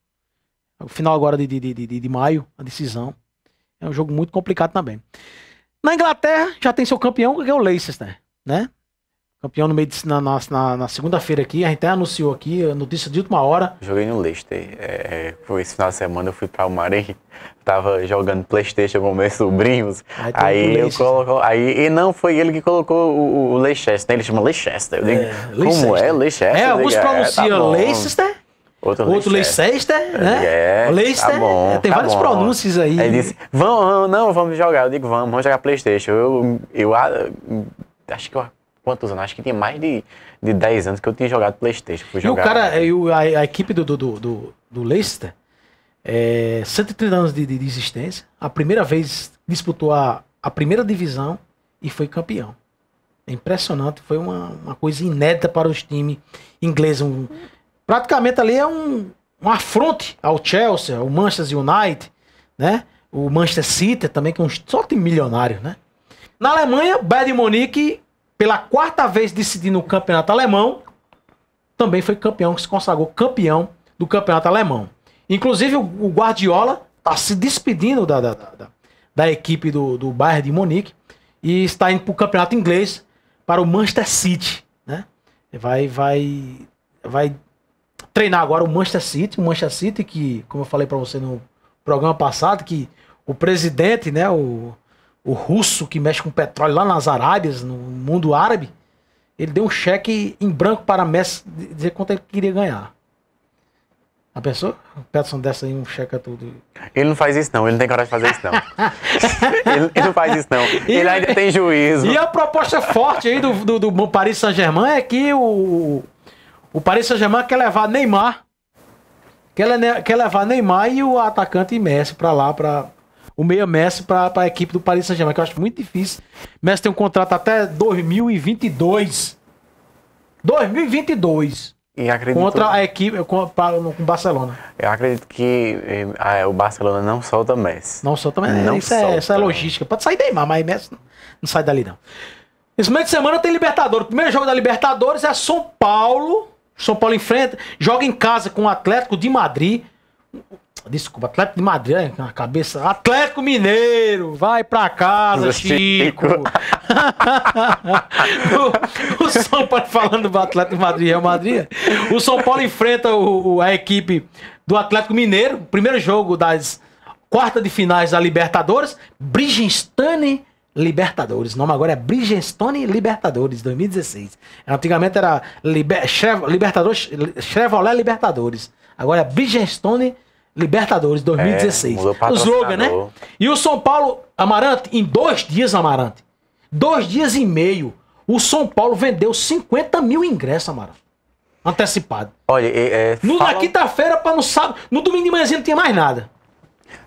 O final agora de maio, a decisão. É um jogo muito complicado também. Na Inglaterra, já tem seu campeão, que é o Leicester, né? Campeão no meio na segunda-feira aqui. A gente até anunciou aqui, a notícia de última hora. Joguei no Leicester. Foi esse final de semana, eu fui pra Almarém. Tava jogando PlayStation com meus sobrinhos. E não foi ele que colocou o Leicester. Ele chama Leicester. Eu digo, como é Leicester? Alguns pronunciam Leicester. Outro Leicester, né? Leicester. Tá bom, tem várias pronúncias aí. Aí disse, vamos jogar. Eu digo, vamos jogar PlayStation. Eu acho que quantos anos? Acho que tinha mais de 10 anos que eu tinha jogado PlayStation. Fui jogar, e o cara, a equipe do Leicester, 130 anos de existência, a primeira vez disputou a primeira divisão e foi campeão. É impressionante, foi uma coisa inédita para os times ingleses. Praticamente ali é um afronte ao Chelsea, ao Manchester United, né? O Manchester City também, que é só time milionário, né? Na Alemanha, o Bayern de Munique, pela 4ª vez decidindo o campeonato alemão, também foi campeão, que se consagrou campeão do campeonato alemão. Inclusive o Guardiola está se despedindo da equipe do Bayern de Munique e está indo para o campeonato inglês, para o Manchester City, né? Vai treinar agora o Manchester City que, como eu falei para você no programa passado, que o presidente, né, o russo que mexe com petróleo lá nas Arábias, no mundo árabe, ele deu um cheque em branco para Messi dizer quanto ele queria ganhar. A pessoa? O Peterson dessa aí, um cheque a tudo. Ele não faz isso não, ele não tem coragem de fazer isso não. ele não faz isso não, ele ainda tem juízo. E a proposta forte aí do Paris Saint-Germain é que o Paris Saint-Germain quer levar Neymar, quer levar Neymar e o atacante Messi para lá, para o meia Messi para a equipe do Paris Saint-Germain, que eu acho muito difícil. Messi tem um contrato até 2022. 2022. E acredito, contra a equipe, com o Barcelona. Eu acredito que o Barcelona não solta Messi. Não solta Messi. Não Isso é logística. Pode sair Neymar, mas Messi não sai dali, não. Esse meio de semana tem Libertadores. O primeiro jogo da Libertadores é São Paulo. São Paulo enfrenta, joga em casa com o Atlético de Madrid. Desculpa, Atlético de Madrid, na cabeça. Atlético Mineiro, vai pra casa, Chico. o São Paulo, falando do Atlético de Madrid, Real Madrid. O São Paulo enfrenta a equipe do Atlético Mineiro. Primeiro jogo das quartas de finais da Libertadores. Bridgestone Libertadores. O nome agora é Bridgestone Libertadores 2016. Antigamente era Libertadores, Chevrolet Libertadores. Agora é Bridgestone Libertadores 2016. O slogan, né? E o São Paulo, Amarante, em 2 dias, Amarante, 2 dias e meio, o São Paulo vendeu 50 mil ingressos, Amarante. Antecipado. Olha, na quinta-feira, para no sábado, no domingo de manhãzinho não tinha mais nada.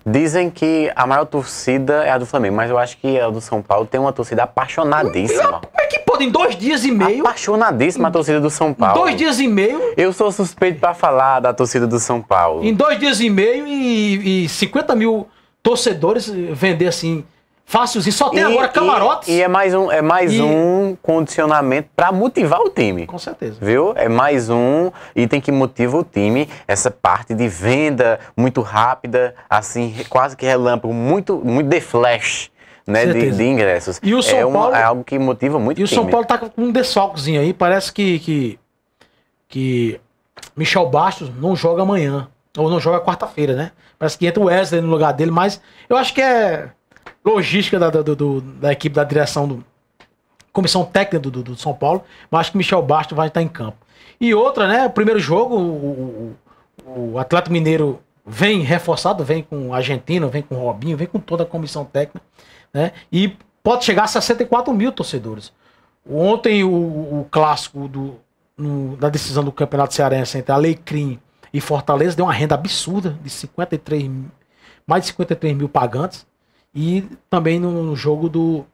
Dizem que a maior torcida é a do Flamengo, mas eu acho que a do São Paulo tem uma torcida apaixonadíssima. Como é que pode, em 2 dias e meio? Apaixonadíssima a torcida do São Paulo. 2 dias e meio? Eu sou suspeito pra falar da torcida do São Paulo. Em 2 dias e meio e 50 mil torcedores vender assim, fácilzinho. Só tem agora camarotes. E é mais um condicionamento pra motivar o time. Com certeza. Viu? É mais um item que motiva o time. Essa parte de venda muito rápida, assim, quase que relâmpago, muito de flash, né, de ingressos. E o São Paulo, é algo que motiva muito o time. E o São Paulo tá com um desfalquezinho aí. Parece que Michel Bastos não joga amanhã. Ou não joga quarta-feira, né? Parece que entra o Wesley no lugar dele, mas eu acho que é logística da equipe, da direção comissão técnica do São Paulo, mas acho que Michel Bastos vai estar em campo. E outra, né? O primeiro jogo, o Atlético Mineiro vem reforçado, vem com o Argentino, vem com o Robinho, vem com toda a comissão técnica, né? E pode chegar a 64 mil torcedores. Ontem o clássico da decisão do Campeonato Cearense entre Alecrim e Fortaleza deu uma renda absurda de mais de 53 mil pagantes. E também no jogo do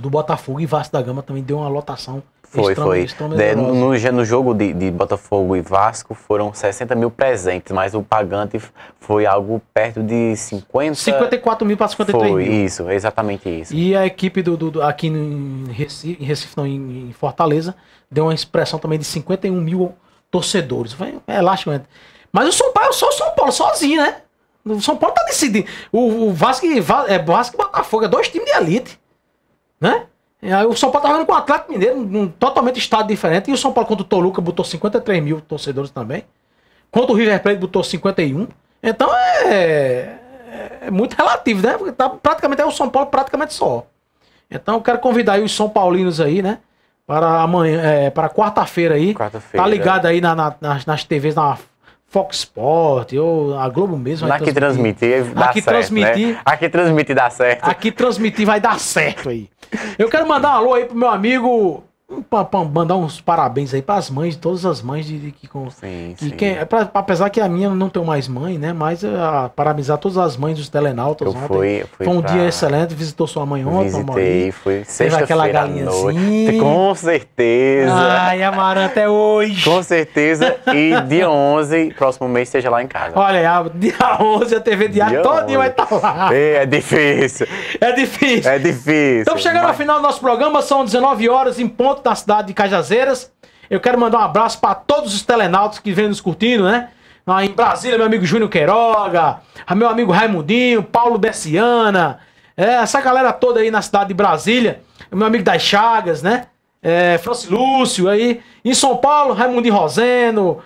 Botafogo e Vasco da Gama também deu uma lotação. Foi. No jogo de Botafogo e Vasco foram 60 mil presentes, mas o pagante foi algo perto de 54 mil para 53 mil. Isso, exatamente isso. E a equipe aqui em Recife, não, em Fortaleza, deu uma expressão também de 51 mil torcedores. É elásticamente. Mas o São Paulo é só o São Paulo, sozinho, né? O São Paulo tá decidindo. O Vasco e Botafogo é 2 times de elite, né? O São Paulo tá jogando com o Atlético Mineiro, totalmente estado diferente. E o São Paulo contra o Toluca botou 53 mil torcedores também. Contra o River Plate botou 51. Então é muito relativo, né? Porque praticamente é o São Paulo praticamente só. Então eu quero convidar aí os São Paulinos aí, né? Para amanhã, para quarta-feira aí. Tá ligado aí nas TVs, na Fox Sport, ou a Globo mesmo. Aqui transmitir dá certo, né? Aqui transmitir dá certo. Aqui transmitir vai dar certo aí. Eu quero mandar um alô aí pro meu amigo, mandar uns parabéns aí pras mães, todas as mães apesar que a minha não tem mais mãe, né? Mas parabenizar todas as mães dos telenautas. Foi um dia excelente, visitou sua mãe ontem. Visitei, foi sexta-feira aquela galinhazinha. Com certeza. Ai, Amarante, é hoje. Com certeza. E dia 11, próximo mês, esteja lá em casa. Olha, dia 11 a TV Diário todinho vai estar lá. É difícil. É difícil. Estamos chegando ao final do nosso programa, são 19 horas em ponto na cidade de Cajazeiras. Eu quero mandar um abraço para todos os telenautas que vêm nos curtindo, né? Em Brasília, meu amigo Júnior Queiroga, meu amigo Raimundinho, Paulo Bessiana, essa galera toda aí na cidade de Brasília, meu amigo das Chagas, né? Francis Lúcio aí. Em São Paulo, Raimundinho Roseno,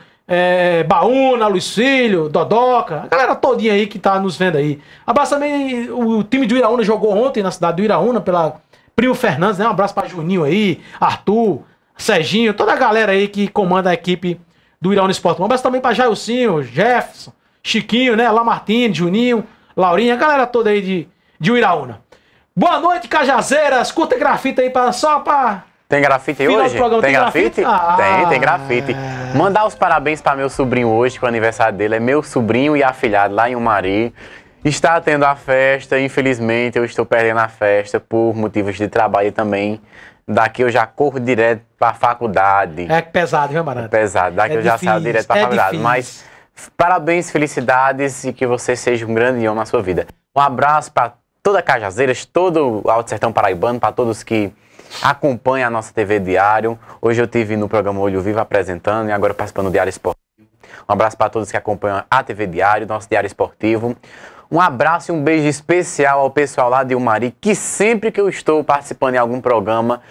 Baúna, Luiz Filho, Dodoca, a galera todinha aí que tá nos vendo aí. Abraço também, o time do Iraúna jogou ontem na cidade do Iraúna pela Primo Fernandes, né? Um abraço para Juninho aí, Arthur, Serginho, toda a galera aí que comanda a equipe do Iraúna Esporte. Um abraço também para Jailcinho, Jefferson, Chiquinho, né? Lamartine, Juninho, Laurinha, a galera toda aí de Iraúna. Boa noite, Cajazeiras. Curta grafite aí só pra... Tem grafite hoje? Tem grafite? Tem grafite. Mandar os parabéns para meu sobrinho hoje, que o aniversário dele é meu sobrinho e afilhado lá em Umari. Está tendo a festa, infelizmente eu estou perdendo a festa por motivos de trabalho também. Daqui eu já corro direto para a faculdade. É pesado, viu, Amarante? É pesado, daqui eu já saio direto para a faculdade. Mas parabéns, felicidades e que você seja um grande homem na sua vida. Um abraço para toda Cajazeiras, todo o Alto Sertão Paraibano, para todos que acompanham a nossa TV Diário. Hoje eu estive no programa Olho Vivo apresentando e agora participando do Diário Esportivo. Um abraço para todos que acompanham a TV Diário, nosso Diário Esportivo. Um abraço e um beijo especial ao pessoal lá de Umari, que sempre que eu estou participando em algum programa,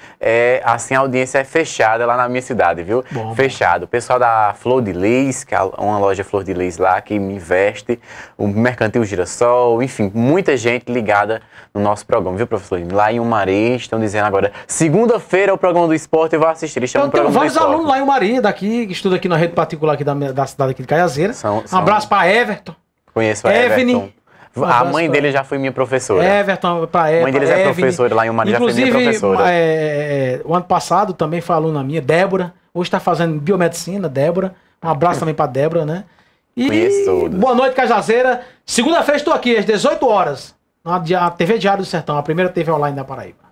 assim, a audiência é fechada lá na minha cidade, viu? Bom, fechado. O pessoal da Flor de Lis, que é uma loja Flor de Lis lá, que me veste, o Mercantil Girassol, enfim, muita gente ligada no nosso programa, viu, professor? Lá em Umari, estão dizendo agora, segunda-feira é o programa do esporte, eu vou assistir. Então, tem vários alunos lá em Umari, daqui, que estudam aqui na rede particular aqui da cidade aqui de Caiazeira. Um abraço para Everton. Conheço a Everton. A mãe dele já foi minha professora. Everton, para Everton. A mãe deles é professora lá em Umari, já foi minha professora. O ano passado também foi aluna minha, Débora. Hoje está fazendo biomedicina, Débora. Um abraço também para Débora, né? E conheço todos. Boa noite, Cajazeira. Segunda-feira estou aqui, às 18 horas, na TV Diário do Sertão, a primeira TV online da Paraíba.